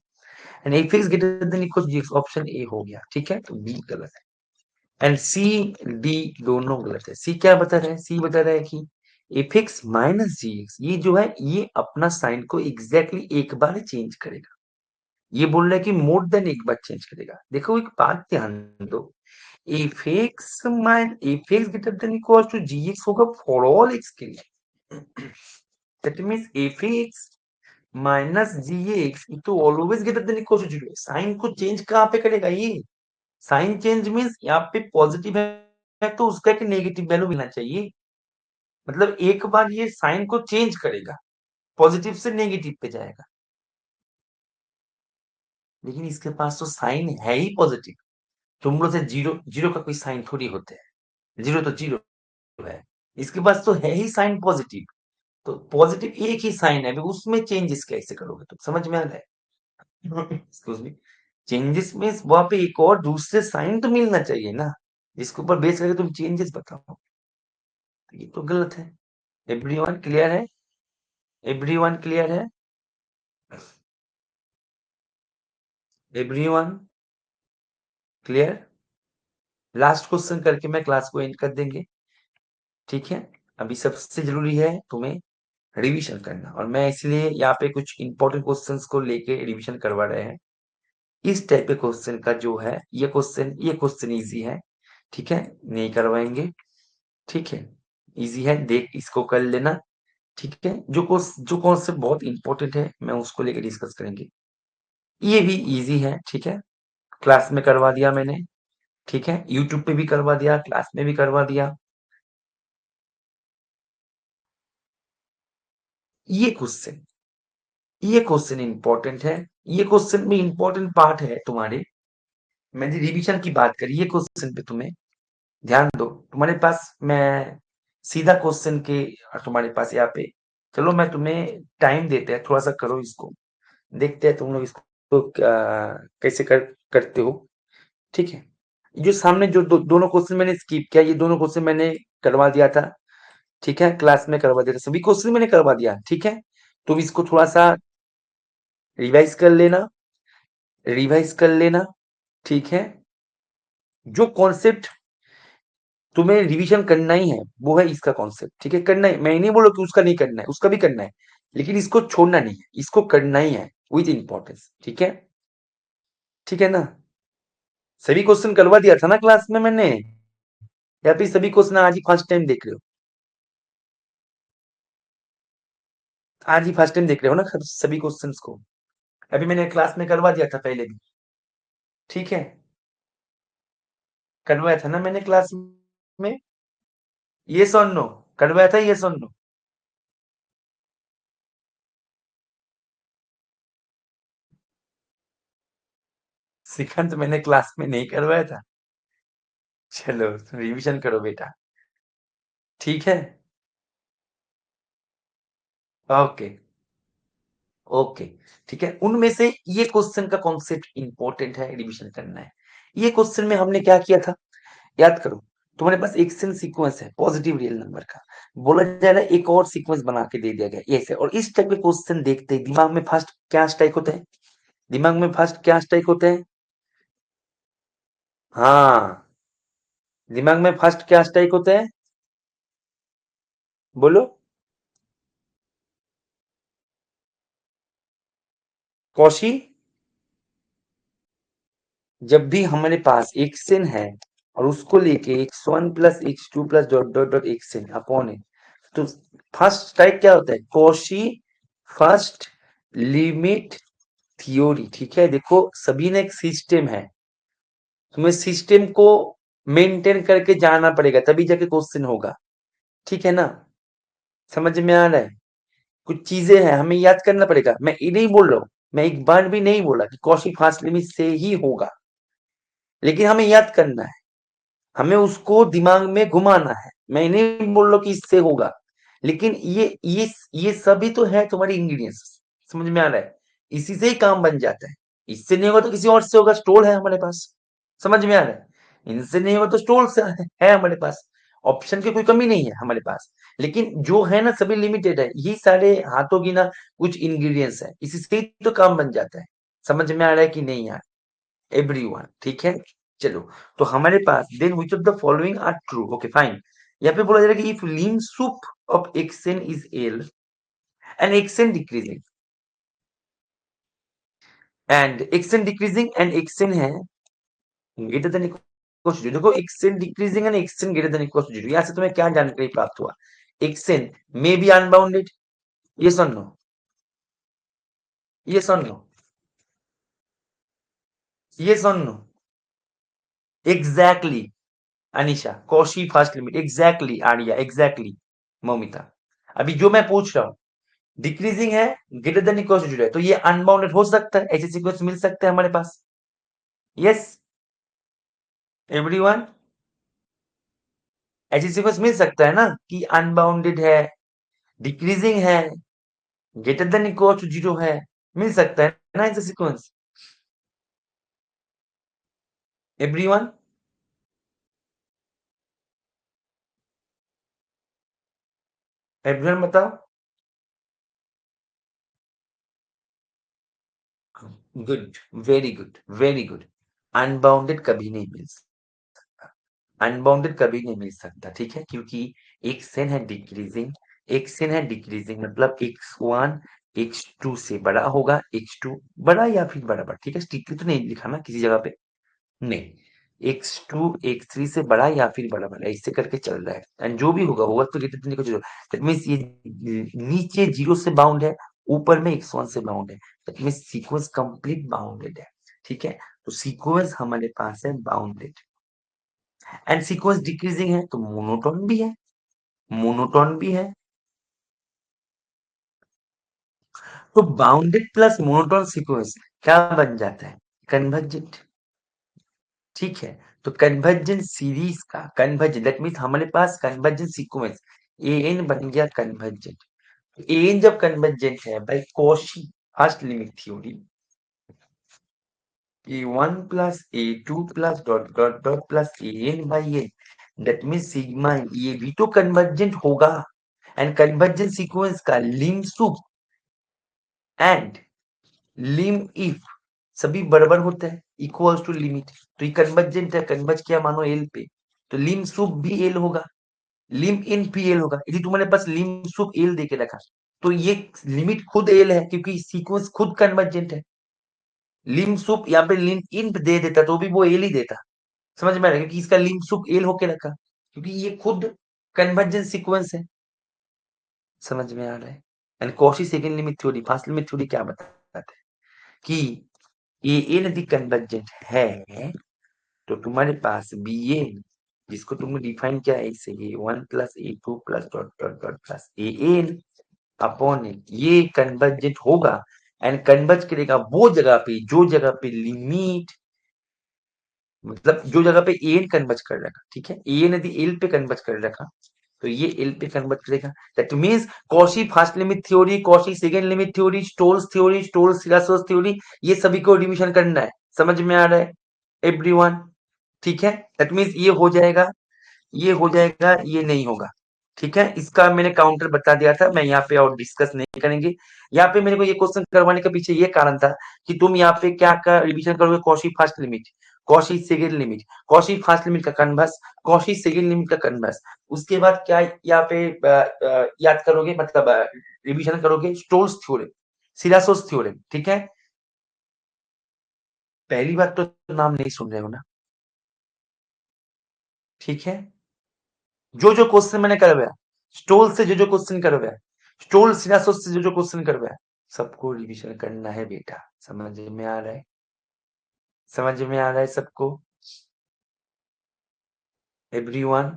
and f x greater than equal to ji x, option A हो गया। ठीक है, तो बी गलत है, एंड सी डी दोनों गलत है। सी क्या बता रहा है, सी बता रहा है कि एफ एक्स माइनस जी एक्स, ये जो है ये अपना साइन को एग्जैक्टली exactly एक बार चेंज करेगा। ये बोल रहा है कि मोर देन एक बार चेंज करेगा। देखो एक बात ध्यान दो, F X mine F x greater than equal to ji X होगा फॉर ऑल एक्स के लिए। That means F x minus ji X तो always greater than equal to zero. Sign को चेंज कहाँ पे करेगा ये, साइन चेंज मीन्स यहाँ पे पॉजिटिव है तो उसका एक नेगेटिव वैल्यू मिलना चाहिए। मतलब एक बार ये साइन को चेंज करेगा, पॉजिटिव से नेगेटिव पे जाएगा, लेकिन इसके पास तो साइन है ही पॉजिटिव। तुम लोग से जीरो जीरो का कोई साइन थोड़ी होता है, जीरो तो जीरो है। इसके पास तो है ही साइन पॉजिटिव, तो पॉजिटिव एक ही साइन है, अभी उसमें चेंजेस कैसे करोगे तुम, समझ में आ रहा है? एक्सक्यूज मी, चेंजेस में वहां पे एक और दूसरे साइन तो मिलना चाहिए ना, जिसके ऊपर बेस करके तुम चेंजेस बताओ। ये तो गलत है। एवरीवन क्लियर है? एवरीवन क्लियर है? Everyone clear? लास्ट क्वेश्चन करके मैं क्लास को एंड कर देंगे। ठीक है, अभी सबसे जरूरी है तुम्हें रिवीजन करना, और मैं इसलिए यहाँ पे कुछ इंपॉर्टेंट क्वेश्चंस को लेके रिवीजन करवा रहे हैं। इस टाइप के क्वेश्चन का जो है ये क्वेश्चन इजी है। ठीक है, नहीं करवाएंगे। ठीक है, इजी है, देख इसको कर लेना। ठीक है, जो कॉन्सेप्ट बहुत इंपॉर्टेंट है मैं उसको लेके डिस्कस करेंगे। ये भी इजी है। ठीक है, क्लास में करवा दिया मैंने। ठीक है, यूट्यूब पे भी करवा दिया, क्लास में भी करवा दिया। ये क्वेश्चन ये क्वेश्चन इंपॉर्टेंट है। ये क्वेश्चन में इंपॉर्टेंट पार्ट है तुम्हारे, मैंने रिवीजन की बात करी, ये क्वेश्चन पे तुम्हें ध्यान दो। तुम्हारे पास मैं सीधा क्वेश्चन के तुम्हारे पास यहाँ पे, चलो मैं तुम्हें टाइम देते हैं, थोड़ा सा करो इसको, देखते हैं तुम लोग इसको कैसे करते हो। ठीक है, जो सामने जो दोनों क्वेश्चन मैंने स्किप किया, ये दोनों क्वेश्चन मैंने करवा दिया था। ठीक है, क्लास में करवा दिया था, सभी क्वेश्चन मैंने करवा दिया। ठीक है, तुम इसको थोड़ा सा रिवाइज कर लेना, रिवाइज कर लेना। ठीक है, जो कॉन्सेप्ट तुम्हें रिवीजन करना ही है वो है इसका कॉन्सेप्ट। ठीक है, करना ही, मैं नहीं बोल रहा कि उसका नहीं करना है, उसका भी करना है, लेकिन इसको छोड़ना नहीं है, इसको करना ही है विथ इंपॉर्टेंस। ठीक है, ठीक है ना? सभी क्वेश्चन करवा दिया था ना क्लास में मैंने, या फिर सभी क्वेश्चन आज ही फर्स्ट टाइम देख रहे हो? आज ही फर्स्ट टाइम देख रहे हो ना सभी क्वेश्चंस को? अभी मैंने क्लास में करवा दिया था पहले भी। ठीक है, करवाया था ना मैंने क्लास में, ये और नो, करवाया था ये और नो? श्रीकांत मैंने क्लास में नहीं करवाया था? चलो रिवीजन करो बेटा। ठीक है, ओके, ओके। ठीक है, उनमें से ये क्वेश्चन का कॉन्सेप्ट इंपॉर्टेंट है, रिवीजन करना है। ये क्वेश्चन में हमने क्या किया था, याद करो। तुम्हारे पास एक सेम सीक्वेंस है पॉजिटिव रियल नंबर का, बोला जा रहा है एक और सीक्वेंस बना के दे दिया गया ऐसे, और इस टाइप के क्वेश्चन देखते ही दिमाग में फर्स्ट क्या स्ट्राइक होता है, दिमाग में फर्स्ट क्या स्ट्राइक होता है? हाँ, दिमाग में फर्स्ट क्या स्ट्राइक होता है, बोलो? कौशी, जब भी हमारे पास एक सेन है, और उसको लेके x1 plus x2 plus dot dot dot xn upon है। तो फर्स्ट टाइप क्या होता है, कॉशी फर्स्ट लिमिट थ्योरी। ठीक है, देखो सभी ने एक सिस्टम है, तुम्हें सिस्टम को मेंटेन करके जाना पड़ेगा तभी जाके क्वेश्चन होगा। ठीक है ना, समझ में आ रहा है? कुछ चीजें हैं हमें याद करना पड़ेगा। मैं ये नहीं बोल रहा हूँ, मैं एक बार भी नहीं बोला कि कॉशी फास्ट लिमिट से ही होगा, लेकिन हमें याद करना है, हमें उसको दिमाग में घुमाना है। मैं नहीं बोल रहा हूँ कि इससे होगा, लेकिन ये सभी तो है तुम्हारी इंग्रेडिएंट्स। समझ में आ रहा है? इसी से ही काम बन जाता है। इससे नहीं होगा तो किसी और से होगा, स्टोर है हमारे पास। समझ में आ रहा है? इनसे नहीं होगा तो स्टोर से है हमारे पास। ऑप्शन की कोई कमी नहीं है हमारे पास, लेकिन जो है ना सभी लिमिटेड है। ये सारे हाथों की ना कुछ इंग्रेडिएंट्स है, इसी से ही तो काम बन जाता है। समझ में आ रहा है कि नहीं यार एवरीवन? ठीक है, चलो। तो हमारे पास then which of the following are true. Okay fine. यहाँ पे बोला जा रहा है कि if lim sup of xn is L and xn decreasing and xn decreasing and xn है greater than equal to zero. देखो xn decreasing and xn greater than equal to zero, यहाँ से तुम्हें क्या जानकारी प्राप्त हुआ? Xn may be unbounded, yes और नो? यस और नो? यस और no? Exactly Anisha, Cauchy first limit, exactly Arya, exactly Moumita. अभी जो मैं पूछ रहा हूँ डिक्रीजिंग है, greater than equal to zero है, तो ये अनबाउंडेड हो सकता है, ऐसे सीक्वेंस मिल सकते हैं हमारे पास। यस एवरीवन, ऐसे सीक्वेंस मिल सकता है ना कि अनबाउंडेड है, डिक्रीजिंग है, greater than equal to zero है। मिल सकता है ना ऐसे सीक्वेंस एवरीवन? एवरीवन बताओ। Good, very good, very good. Unbounded कभी नहीं मिल सकता, अनबाउंडेड कभी नहीं मिल सकता। ठीक है, क्योंकि एक सेन है डिक्रीजिंग, एक सेन है डिक्रीजिंग मतलब x1 x2 से बड़ा होगा, x2 बड़ा या फिर बराबर। ठीक है, स्ट्रिक्टली तो नहीं लिखा ना किसी जगह पे, नहीं। x2 x3 से बड़ा या फिर बराबर, ऐसे करके चल रहा है। एंड जो भी होगा होगा तो greater than equal to zero. That means ये नीचे जीरो से बाउंड है, ऊपर में x1 से बाउंड है। That means sequence complete bounded है। ठीक है, तो सीक्वेंस हमारे पास है बाउंडेड एंड सीक्वेंस डिक्रीजिंग है तो मोनोटोन भी है, मोनोटोन भी है। तो बाउंडेड प्लस मोनोटोन सीक्वेंस क्या बन जाता है? कन्वर्जेंट। ठीक है, तो कन्वर्जेंट सीरीज का कन्वर्जेंट दैट मीन्स हमारे पास कन्वर्जेंट सीक्वेंस ए एन बन गया कन्वर्जेंट। ए एन जब कन्वर्जेंट है by Cauchy first limit theory, a one plus A two plus dot dot dot plus A n by n, that means sigma ये भी तो convergent होगा। And convergent sequence का लिम सुप and Liam if सभी बराबर होते हैं, इक्वल्स टू लिमिट। तो ये कन्वर्जेंट है, कन्वर्ज किया मानो एल पे, तो लिम सुप भी एल होगा, लिम इन भी एल होगा। यदि तुम्हारे पास लिम सुप एल दे के रखा तो ये लिमिट खुद एल है, क्योंकि सीक्वेंस खुद कन्वर्जेंट है। लिम सुप यहाँ पे लिम इन दे देता तो भी वो एल ही देता। समझ में आ रहा है? क्योंकि इसका लिम सुप एल होके रखा, क्योंकि ये खुद कन्वर्जेंट सीक्वेंस है। समझ में आ रहा है? And Cauchy second limit theory first limit theory क्या बताता है कि ए एन यदि कन्वर्जेंट है तो तुम्हारे पास बी ए, जिसको तुमने डिफाइन किया है इसे A one plus A two plus dot dot dot plus A N upon N, ये कन्वर्जेंट होगा। एंड कन्वर्ज करेगा वो जगह पे जो जगह पे लिमिट, मतलब जो जगह पे ए एन कन्वर्ज कर रखा। ठीक है, ए एन यदि एल पे कन्वर्ज कर रखा तो ये एल पे कन्वर्ट करेगा। That means Cauchy first limit theory, Cauchy second limit theory, Stolz theory, Stolz Cesaro's theory, ये सभी को रिविजन करना है। समझ में आ रहा है एवरीवन? ठीक है, दैट मींस ये हो जाएगा, ये हो जाएगा, ये नहीं होगा। ठीक है, इसका मैंने काउंटर बता दिया था, मैं यहाँ पे और डिस्कस नहीं करेंगे। यहाँ पे मेरे को ये क्वेश्चन करवाने के पीछे ये कारण था कि तुम यहाँ पे क्या का रिवीजन करोगे, Cauchy first limit, Cauchy second limit, Cauchy first limit का कन्वर्स, कौशी सेकेंड लिमिट का कन्वर्स। उसके बाद क्या यहाँ पे याद करोगे, मतलब रिवीजन करोगे स्टोल्स थ्योरम, सिरासोस थ्योरम। ठीक है, पहली बात तो नाम नहीं सुन रहे हो ना? ठीक है, जो जो क्वेश्चन मैंने करवाया, स्टोल से जो जो क्वेश्चन करवाया, स्टोल सिनासोस से जो जो क्वेश्चन करवाया, सबको रिवीजन करना है बेटा। समझ में आ रहा है? समझ में आ रहा है सबको? एवरीवन?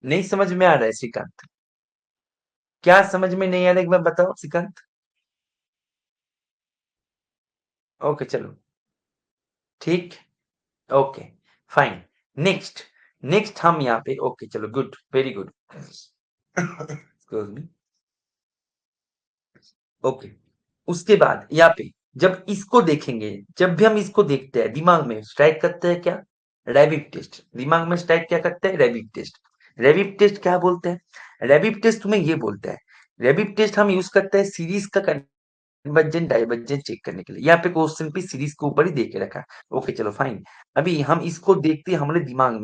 नहीं समझ में आ रहा है श्रीकांत? क्या समझ में नहीं आ रहा, एक बार बताओ श्रीकांत। ओके चलो, ठीक, ओके, फाइन। नेक्स्ट, नेक्स्ट हम यहाँ पे, ओके चलो, good, very good. Excuse me. Okay, उसके बाद यहाँ पे जब इसको देखेंगे, जब भी हम इसको देखते हैं, दिमाग में स्ट्राइक करते हैं क्या? Rabbit test. दिमाग में स्ट्राइक क्या करते हैं? Rabbit test. रैबिट टेस्ट क्या बोलते हैं? रैबिट टेस्ट तुम्हें ये बोलता है, रैबिट टेस्ट हम यूज करते हैं सीरीज का कन्वर्जेंट डाइवर्जेंट चेक करने के लिए। यहाँ पे क्वेश्चन पे सीरीज के ऊपर ही दे के रखा है। ओके चलो फाइन। अभी हम इसको देखते हैं, हमारे दिमाग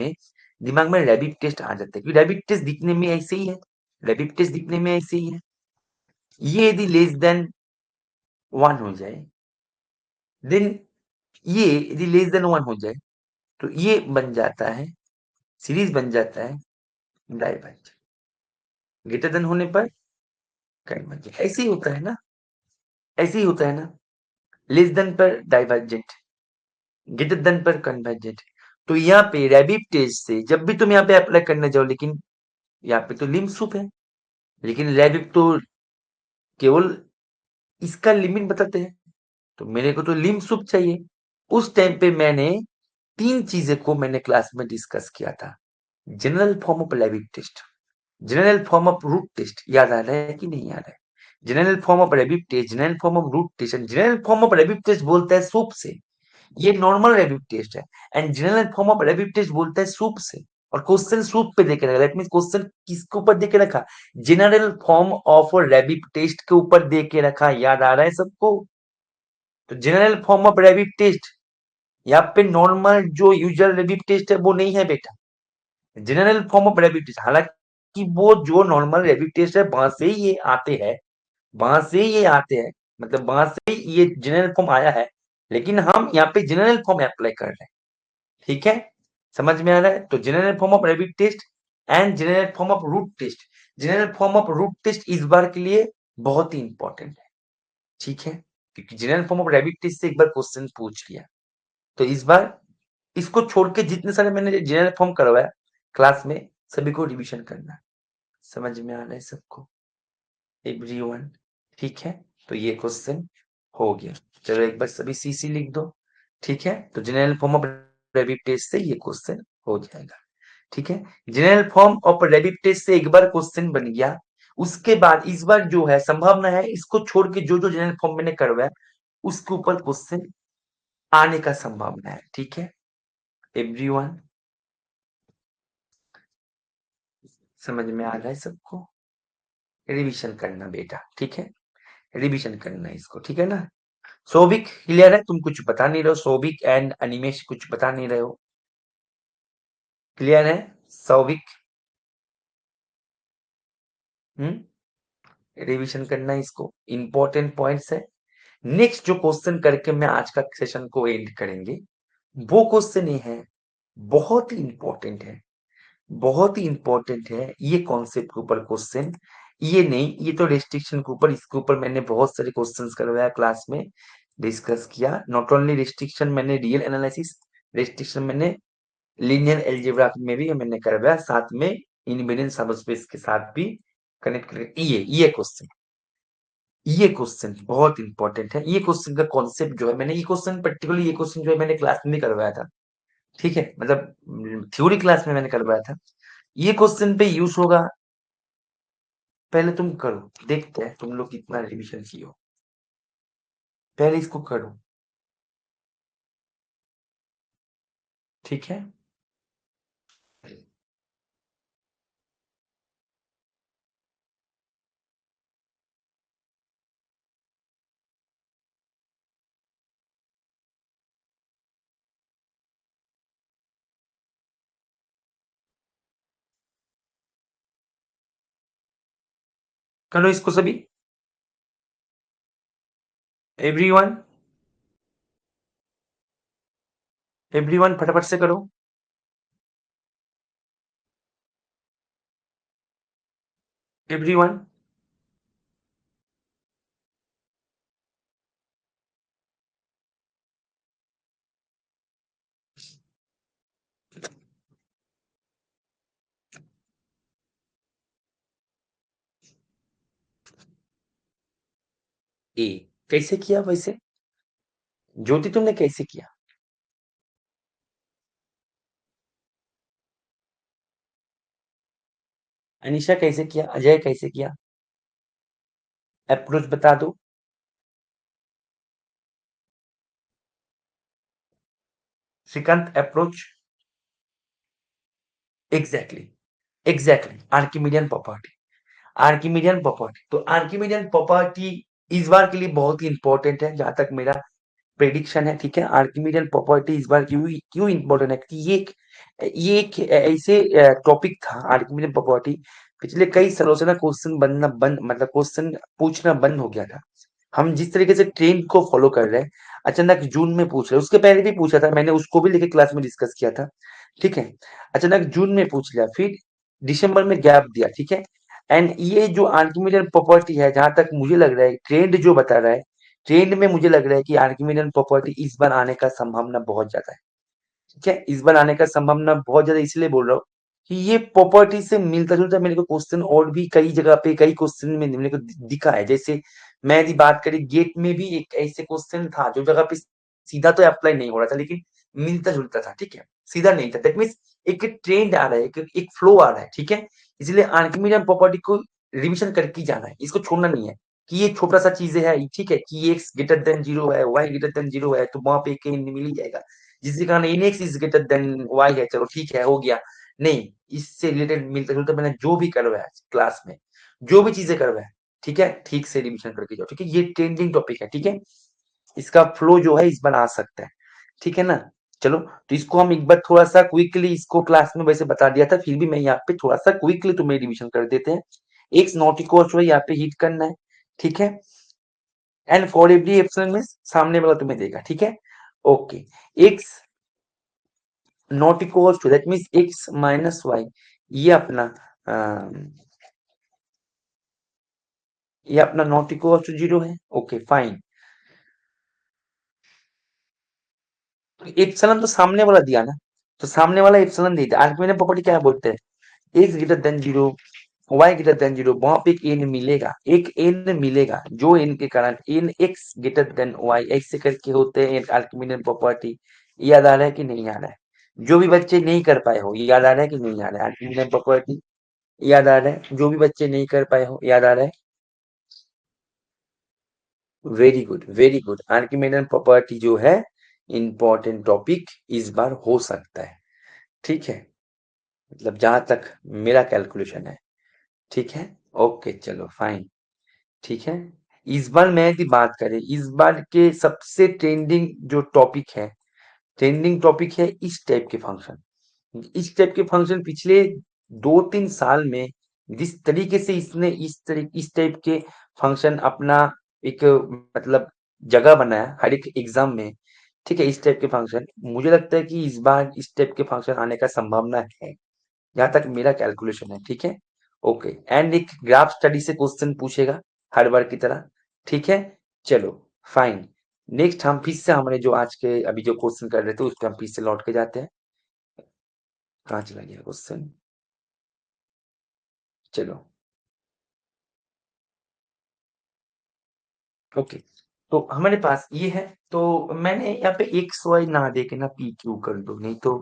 में रैबिट टेस्ट आ जाता है, क्योंकि रैबिट टेस्ट दिखने में ऐसे ही है, रैबिट टेस्ट दिखने में ऐसे ही है। ये यदि लेस देन 1 हो जाए, देन ये यदि लेस देन 1 हो जाए, तो ये बन जाता है, सीरीज बन जाता है डाइवर्जेंट। ग्रेटर देन होने पर कन्वर्जेंट। ऐसे ही होता है ना, ऐसे ही होता है ना। लेस देन पर डाइवर्जेंट, ग्रेटर देन पर कन्वर्जेंट। तो यहाँ पे रैबिट टेस्ट से जब भी तुम यहाँ पे अप्लाई करने जाओ, लेकिन यहाँ पे तो लिम्स है, लेकिन रैबिट तो केवल इसका लिमिट बताते हैं, तो मेरे को तो लिम्स चाहिए। उस टाइम पे मैंने 3 चीजें को मैंने क्लास में डिस्कस किया था। General form of rabbit test, general form of root test, याद आ रहा है कि नहीं याद है? General form of rabbit test, general form of root test, general form of rabbit test बोलता है सूप से, ये नॉर्मल रैबिट टेस्ट है। And general form of rabbit test बोलता है सूप से, और क्वेश्चन सूप पे देके रखा, दैट मींस क्वेश्चन किसके ऊपर देके रखा? General form of rabbit test के ऊपर देके रखा। याद आ रहा है सबको? तो general form of rabbit test, यहाँ पे नॉर्मल जो यूजुअल रैबिट टेस्ट है वो नहीं है बेटा, general form of rabbit test. हालांकि वो जो नॉर्मल रैबिट टेस्ट है वहां से ही ये आते हैं, वहां से ही ये आते हैं, मतलब वहां से ही ये जनरल फॉर्म आया है, लेकिन हम यहाँ पे जनरल फॉर्म अप्लाई कर रहे हैं। ठीक है, समझ में आ रहा है? तो general form of rabbit test and general form of root test. General form of root test इस बार के लिए बहुत ही इंपॉर्टेंट है, ठीक है, क्योंकि general form of rabbit test से एक बार क्वेश्चन पूछ लिया, तो इस बार इसको छोड़ के जितने सारे मैंने जनरल फॉर्म करवाया क्लास में, सभी को रिवीजन करना है। समझ में आ रहा है सबको एवरीवन? ठीक है, तो ये क्वेश्चन हो गया। चलो एक बार सभी सीसी लिख दो। ठीक है, तो general form of rabbit test से ये क्वेश्चन हो जाएगा। ठीक है, general form of rabbit test से एक बार क्वेश्चन बन गया, उसके बाद इस बार जो है संभावना है इसको छोड़ के जो जो जनरल फॉर्म मैंने करवाया उसके ऊपर क्वेश्चन आने का संभावना है। ठीक है एवरीवन, समझ में आ रहा है सबको? रिवीजन करना बेटा, ठीक है, रिवीजन करना है इसको, ठीक है ना? सौभिक क्लियर है? तुम कुछ बता नहीं रहे हो, सौभिक एंड अनिमेश कुछ बता नहीं रहे हो, क्लियर है? सौभिक, रिवीजन करना है इसको, इंपॉर्टेंट पॉइंट्स है। नेक्स्ट जो क्वेश्चन करके मैं आज का सेशन को एंड करेंगे, वो क्वेश्चन ये है, बहुत ही इंपॉर्टेंट है, बहुत ही इंपॉर्टेंट है ये कॉन्सेप्ट के ऊपर क्वेश्चन। ये नहीं, ये तो रेस्ट्रिक्शन के ऊपर, इसके ऊपर मैंने बहुत सारे क्वेश्चंस करवाया क्लास में, डिस्कस किया। नॉट ओनली रेस्ट्रिक्शन, मैंने रियल एनालिसिस, रेस्ट्रिक्शन मैंने लीनियर अलजेब्रा में भी मैंने करवाया, साथ में इनवेरिएंट सबस्पेस के साथ भी कनेक्ट करके। ये क्वेश्चन बहुत इंपॉर्टेंट है। ये क्वेश्चन का कॉन्सेप्ट जो है, मैंने ये क्वेश्चन पर्टिकुलरली, ये क्वेश्चन जो है मैंने क्लास में भी करवाया था, ठीक है, मतलब थ्योरी क्लास में मैंने करवाया था। ये क्वेश्चन पे यूज होगा, पहले तुम करो, देखते हैं तुम लोग कितना रिवीजन किए हो, पहले इसको करो, ठीक है। करो इसको सभी, एवरीवन। एवरीवन फटाफट से करो। एवरीवन। ए कैसे किया वैसे? ज्योति तुमने कैसे किया? अनिशा कैसे किया? अजय कैसे किया? अप्रोच बता दो। Shrikant approach. Exactly. Exactly Archimedean property. Archimedean property, तो आर्किमिडियन प्रॉपर्टी इस बार के लिए बहुत ही इंपॉर्टेंट है, जहां तक मेरा प्रेडिक्शन है। ठीक है, आर्किमिडियन प्रॉपर्टी इस बार क्यों क्यों इंपॉर्टेंट है कि ये एक ऐसे टॉपिक था आर्किमिडियन प्रॉपर्टी। पिछले कई सालों से ना क्वेश्चन बनना बंद, मतलब क्वेश्चन पूछना बंद हो गया था। हम जिस तरीके से ट्रेंड को फॉलो कर रहे हैं, अचानक जून में पूछ रहे हैं। उसके पहले भी पूछा था मैंने, उसको भी लेके क्लास में डिस्कस किया था। ठीक है, अचानक जून में पूछ लिया, फिर दिसंबर में गैप दिया। ठीक है, एंड ये जो आर्किमिडियन प्रॉपर्टी है, जहां तक मुझे लग रहा है ट्रेंड जो बता रहा है, ट्रेंड में मुझे लग रहा है कि आर्किमिडियन प्रॉपर्टी इस बार आने का संभावना बहुत ज्यादा है। ठीक है, इस बार आने का संभावना बहुत ज्यादा इसलिए बोल रहा हूँ कि ये प्रॉपर्टी से मिलता जुलता मेरे को क्वेश्चन और भी कई जगह पे कई क्वेश्चन में मेरे को दिखा है। जैसे मैं यदि बात करें, गेट में भी एक ऐसे क्वेश्चन था जो जगह पे सीधा तो अप्लाई नहीं हो रहा था, लेकिन मिलता जुलता था। ठीक है, सीधा नहीं था। दैट मीन्स एक ट्रेंड आ रहा है, एक फ्लो आ रहा है। ठीक है, इसलिए आर्किमिडियन प्रॉपर्टी को रिविजन करके ही जाना है, इसको छोड़ना नहीं है कि ये छोटा सा चीजें है। ठीक है, कि एक्स ग्रेटर देन जीरो है, वाई ग्रेटर देन जीरो है, तो वहां पे एक मिल ही जाएगा, जिसके कारण N X is greater than Y है। चलो ठीक है, हो गया। नहीं, इससे रिलेटेड मिलता जुलता मैंने जो भी करवाया क्लास में, जो भी चीजें करवाया, ठीक है, ठीक से रिविजन करके जाओ। ठीक है, ये ट्रेंडिंग टॉपिक है। ठीक है, इसका फ्लो जो है इस बार आ सकता है। ठीक है ना? चलो, तो इसको हम एक बार थोड़ा सा क्विकली, इसको क्लास में वैसे बता दिया था, फिर भी मैं यहाँ पे थोड़ा सा क्विकली तुम्हें रिविजन कर देते हैं। एक्स नॉट इक्वल टू यहाँ पे हिट करना है। ठीक है, एंड फॉर एवरी एप्सिलॉन में सामने वाला तुम्हें देगा। ठीक है, okay. X not equal to, that means x minus Y, ये अपना ये अपना नॉट इक्वल टू जीरो है। Okay fine. एप्सिलॉन तो सामने वाला दिया ना, तो सामने वाला एप्सिलॉन दे दिया। आर्किमिडियन प्रॉपर्टी क्या बोलते हैं? X greater than zero, y greater than zero, वहां पे एक एन मिलेगा, एक एन मिलेगा, जो एन के कारण n x greater than y ऐसे करके होते हैं आर्किमिडियन प्रॉपर्टी। याद आ रहा है कि नहीं आ रहा है? जो भी बच्चे नहीं कर पाए हो, याद आ रहा है कि नहीं आ रहा है आर्किमिडियन प्रॉपर्टी? याद आ रहा है? जो भी बच्चे नहीं कर पाए हो, याद आ रहा है? Very good, very good. Archimedean property जो है इंपॉर्टेंट टॉपिक इस बार हो सकता है। ठीक है, मतलब जहां तक मेरा कैलकुलेशन है। ठीक है, ओके चलो फाइन। ठीक है, इस बार मैं यदि बात करें, इस बार के सबसे ट्रेंडिंग जो टॉपिक है, ट्रेंडिंग टॉपिक है इस टाइप के फंक्शन। इस टाइप के फंक्शन पिछले 2-3 साल में जिस तरीके से इसने इस टाइप के फंक्शन अपना एक मतलब जगह बनाया हर एक एग्जाम में। ठीक है, इस टाइप के फंक्शन, मुझे लगता है कि इस बार इस टाइप के फंक्शन आने का संभावना है, जहां तक मेरा कैलकुलेशन है। ठीक है, ओके। एंड एक ग्राफ स्टडी से क्वेश्चन पूछेगा हर बार की तरह। ठीक है, चलो फाइन। नेक्स्ट हम फिर से हमारे जो आज के अभी जो क्वेश्चन कर रहे थे उस पर हम फिर से लौट के जाते हैं। कहाँ चला गया क्वेश्चन? चलो, ओके। तो हमारे पास ये है, तो मैंने यहाँ पे एक्स वाई ना दे के ना पी क्यू कर दो, नहीं तो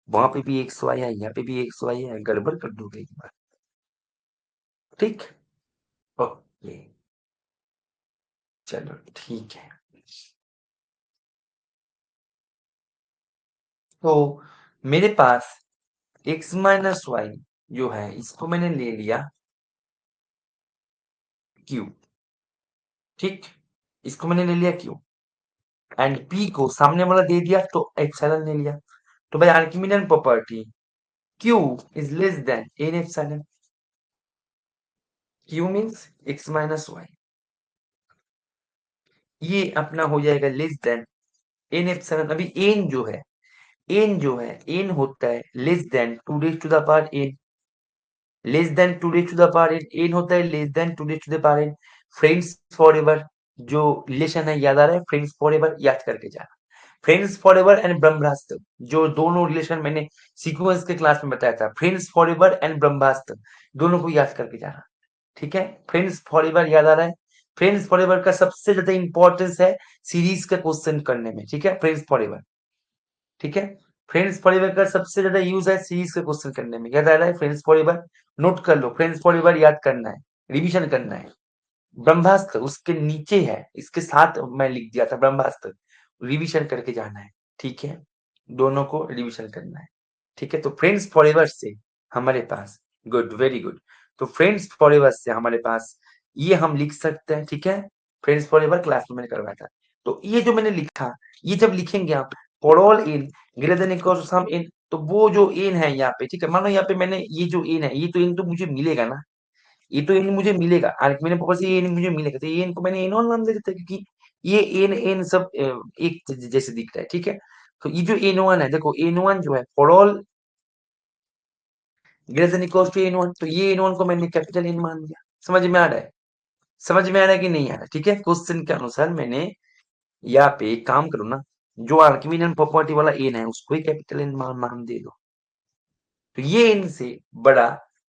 वहां पे भी एक्स वाई है, यहाँ पे भी एक्स वाई है, गड़बड़ कर दोगे एक बार। ठीक, ओके, चलो ठीक है। तो मेरे पास एक्स माइनस वाई जो है, इसको मैंने ले लिया क्यू। ठीक, इसको मैंने ले लिया क्यू, एंड पी को सामने वाला दे दिया तो एप्सिलॉन ले लिया। तो भाई Archimedean property Q is less than N epsilon. Q means x minus Y, ये अपना हो जाएगा लेस देन एन एप्सिलॉन। अभी एन जो है, एन जो है, एन होता है less than 2 raised to the power n, less than 2 raised to the power n, N होता है less than 2 raised to the power n। Friends forever जो रिलेशन है याद आ रहा है, फ्रेंड्स फॉर एवर याद करके जाना। फ्रेंड्स फॉर एवर एंड ब्रह्मास्त्र, जो दोनों रिलेशन मैंने सीक्वेंस के क्लास में बताया था, फ्रेंड्स फॉर एवर एंड ब्रह्मास्त्र, दोनों को याद करके जाना। ठीक है, फ्रेंड्स फॉर एवर याद आ रहा है। फ्रेंड्स फॉर एवर का सबसे ज्यादा इंपॉर्टेंस है सीरीज का क्वेश्चन करने में। ठीक है, फ्रेंड्स फॉर एवर। ठीक है, फ्रेंड्स फॉर एवर का सबसे ज्यादा यूज है सीरीज का क्वेश्चन करने में। याद आ रहा है, फ्रेंड्स फॉर एवर नोट कर लो, फ्रेंड्स फॉर एवर याद करना है, रिवीजन करना है। ब्रह्मास्त्र उसके नीचे है, इसके साथ मैं लिख दिया था ब्रह्मास्त्र, रिवीजन करके जाना है। ठीक है, दोनों को रिवीजन करना है। ठीक है, तो फ्रेंड्स फॉरएवर से हमारे पास, गुड, वेरी गुड, तो फ्रेंड्स फॉरएवर से हमारे पास ये हम लिख सकते हैं। ठीक है, फ्रेंड्स फॉरएवर क्लास में मैंने करवाया था। तो ये जो मैंने लिखा, ये जब लिखेंगे आप for all N greater than equal to some N, तो वो जो एन है यहाँ पे, ठीक है, मानो यहाँ पे मैंने ये जो एन है, ये तो एन तो मुझे मिलेगा ना, ये तो एन मुझे मिलेगा, और मैंने बहुत से एन मुझे मिलेगा, तो ये एन को मैंने एन वन नाम दे देता क्योंकि ये एन एन सब एक जैसे दिख रहा है। ठीक है, तो ये जो एन वन है, देखो एन वन जो है for all greater than equal to n one, तो ये एन वन को मैंने कैपिटल एन मान दिया। समझ में आ रहा है, समझ में आ रहा है कि नहीं आ रहा है? ठीक है, क्वेश्चन के अनुसार मैंने यहाँ पे एक काम करो ना, जो आर्किमिडियन प्रॉपर्टी वाला एन है उसको ही कैपिटल एन मान दे दो। तो ये एन से बड़ा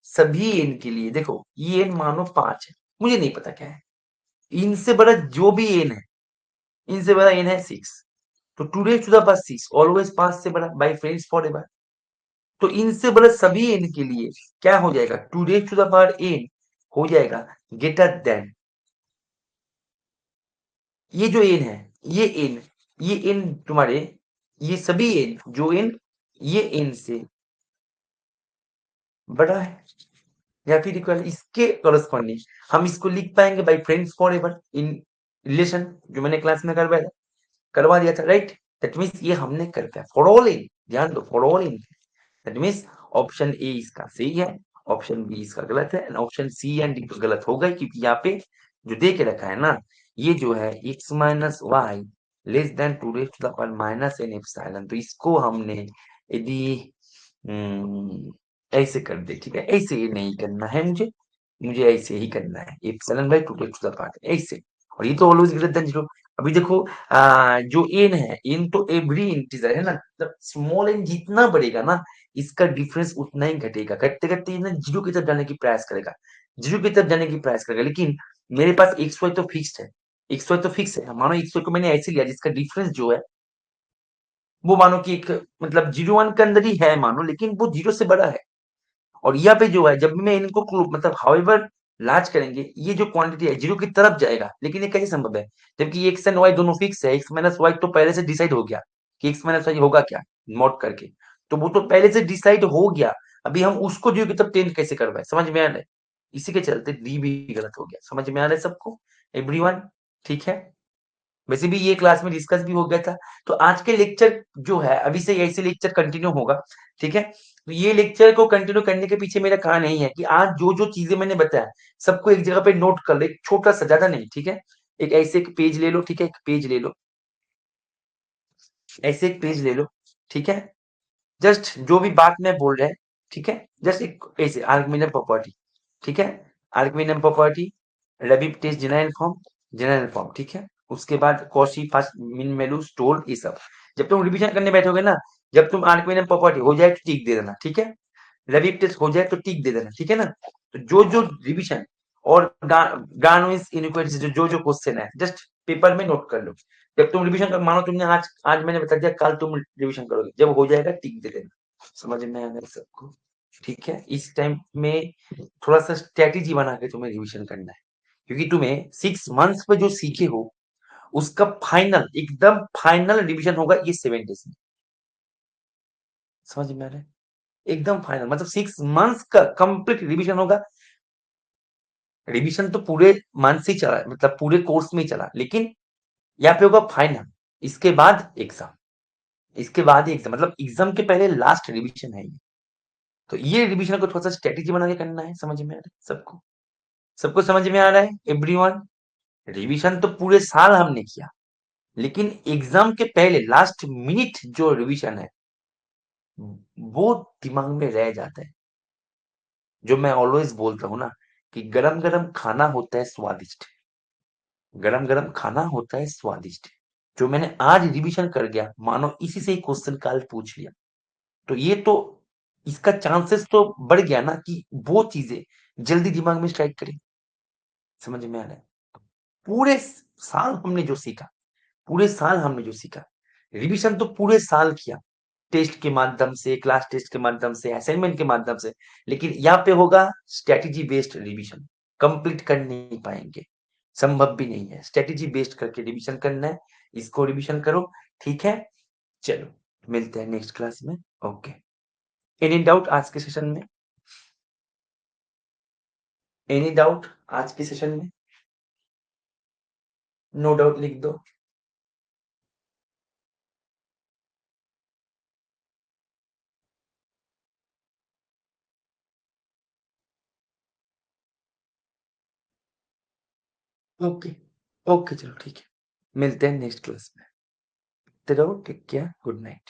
सभी एन के लिए, देखो ये एन मानो 5 है, मुझे नहीं पता क्या है, इनसे बड़ा जो भी एन है, इनसे बड़ा एन है 6, तो 2 raised to the power 6 always 5 से बड़ा बाई फ्रेंड्स फॉर एवर। तो इनसे बड़ा सभी एन के लिए क्या हो जाएगा, 2 raised to the power n हो जाएगा ग्रेटर देन ये जो एन है, ये एन, ये एन तुम्हारे, ये सभी एन जो एन ये एन से बड़ा है या फिर इक्वल, इसके करस्पॉन्डिंग हम इसको लिख पाएंगे by friends for ever in relation, जो मैंने क्लास में करवा दिया था, राइट। दैट मीन्स ये हमने कर दिया फॉर ऑल इन, ध्यान दो for all n, that means option A इसका सही है, ऑप्शन बी इसका गलत है, and option C and D तो गलत होगा ही, क्योंकि यहाँ पे जो दे के रखा है ना, ये जो है x minus y less than 2 raised to the power minus n epsilon, तो इसको हमने यदि ऐसे कर दे, ठीक है, ऐसे ही नहीं करना है मुझे, मुझे ऐसे ही करना है epsilon by 2 raised to the power ऐसे, और ये तो ऑलवेज ग्रेटर देन 0। अभी देखो जो एन है, एन तो एवरी इंटीजर है ना, मतलब स्मॉल एन जितना बढ़ेगा ना, इसका डिफरेंस उतना ही घटेगा, घटते घटते ना जीरो की तरफ जाने की प्रयास करेगा, जीरो की तरफ जाने की प्रयास करेगा। लेकिन मेरे पास एक्स वाई तो फिक्स्ड है, एक्स वाई तो फिक्स है, मानो एक्स वाई को मैंने ऐसे लिया जिसका डिफरेंस जो है वो मानो कि एक मतलब 0 1 के अंदर ही है मानो, लेकिन वो जीरो से बड़ा है। और यहाँ पे जो है जब भी मैं इनको मतलब हाउएवर लार्ज करेंगे, ये जो क्वांटिटी है जीरो की तरफ जाएगा, लेकिन ये कैसे संभव है, जबकि एक्स एंड वाई दोनों फिक्स है, एक्स माइनस वाई तो पहले से डिसाइड हो गया कि एक्स माइनस वाई होगा क्या, मॉड करके, तो वो तो पहले से डिसाइड हो गया। अभी हम उसको जीरो की तरफ टेंड कैसे करवाए, समझ में आ रहा है? इसी के चलते डी भी गलत हो गया। समझ में आ रहा है सबको, एवरीवन? ठीक है, वैसे भी ये क्लास में डिस्कस भी हो गया था। तो आज के लेक्चर जो है अभी से ऐसे लेक्चर कंटिन्यू होगा। ठीक है, तो ये लेक्चर को कंटिन्यू करने के पीछे मेरा कारण यही है कि आज जो जो चीजें मैंने बताया सबको एक जगह पे नोट कर लो, एक छोटा सा, ज्यादा नहीं। ठीक है, एक ऐसे एक पेज ले लो, ठीक है, एक पेज ले लो, ऐसे एक पेज ले लो। ठीक है, जस्ट जो भी बात मैं बोल रहा है, ठीक है, जस्ट एक ऐसे आर्गमिनल प्रॉपर्टी, ठीक है, आर्गमिनल property, Raabe test general form, general form, ठीक है, उसके बाद कॉशी फास्ट मिन वैल्यू स्टोर, ये सब जब तुम रिवीजन करने बैठोगे ना, जब तुम आर्गमिनल प्रॉपर्टी हो जाए तो टिक दे देना, ठीक है, रैबिट टेस्ट हो जाए तो टिक दे देना, ठीक है ना। तो जो जो रिवीजन और गार्नोइस इनइक्वालिटी से जो जो क्वेश्चन है जस्ट पेपर में नोट कर लो। जब तुम रिवीजन कर, मानो तुमने आज आज मैंने बता दिया, कल तुम रिवीजन करोगे, जब हो जाएगा टिक दे देना। समझ में आ गया सबको? ठीक है, इस टाइम में थोड़ा सा स्ट्रेटेजी बना के तुम्हें रिवीजन करना है, क्योंकि तुम्हें 6 मंथ्स में जो सीखे हो उसका फाइनल, एकदम फाइनल रिवीजन होगा ये 7 डेज में। समझ में आ रहा है? एकदम फाइनल मतलब 6 मंथ्स का कंप्लीट रिवीजन होगा। रिवीजन तो पूरे मंथ से ही चला, मतलब पूरे कोर्स में ही चला, लेकिन यहाँ पे होगा फाइनल, इसके बाद एग्जाम, इसके बाद ही एग्जाम, मतलब एग्जाम के पहले लास्ट रिवीजन है ये। तो ये रिवीजन को थोड़ा सा स्ट्रेटेजी बना के करना है। समझ में आ रहा है सबको? सबको समझ में आ रहा है एवरीवन? रिवीजन तो पूरे साल हमने किया, लेकिन एग्जाम के पहले लास्ट मिनट जो रिवीजन है वो दिमाग में रह जाता है। जो मैं ऑलवेज बोलता हूँ ना कि गरम-गरम खाना होता है स्वादिष्ट, गरम-गरम खाना होता है स्वादिष्ट। जो मैंने आज रिविज़न कर गया, मानो इसी से ही क्वेश्चन कल पूछ लिया। तो ये तो इसका चांसेस तो बढ़ गया ना कि वो चीज़ें जल्दी दिमाग में स्ट्राइक करें। समझ में आ रहा है? पूरे साल हमने जो सीखा, पूरे साल हमने जो सीखा, रिविज़न तो पूरे साल किया। टेस्ट के माध्यम से, क्लास टेस्ट के माध्यम से, असाइनमेंट के माध्यम से, लेकिन यहाँ पे होगा स्ट्रैटेजी बेस्ड रिवीजन। कंप्लीट कर नहीं पाएंगे, संभव भी नहीं है। स्ट्रैटेजी बेस्ड करके रिवीजन करना है, इसको रिवीजन करो। ठीक है, चलो मिलते हैं नेक्स्ट क्लास में। ओके, एनी डाउट आज के सेशन में? एनी डाउट आज के सेशन में? नो डाउट लिख दो। ओके, ओके, चलो ठीक है, मिलते हैं नेक्स्ट क्लास में। तो टेक केयर, गुड नाइट।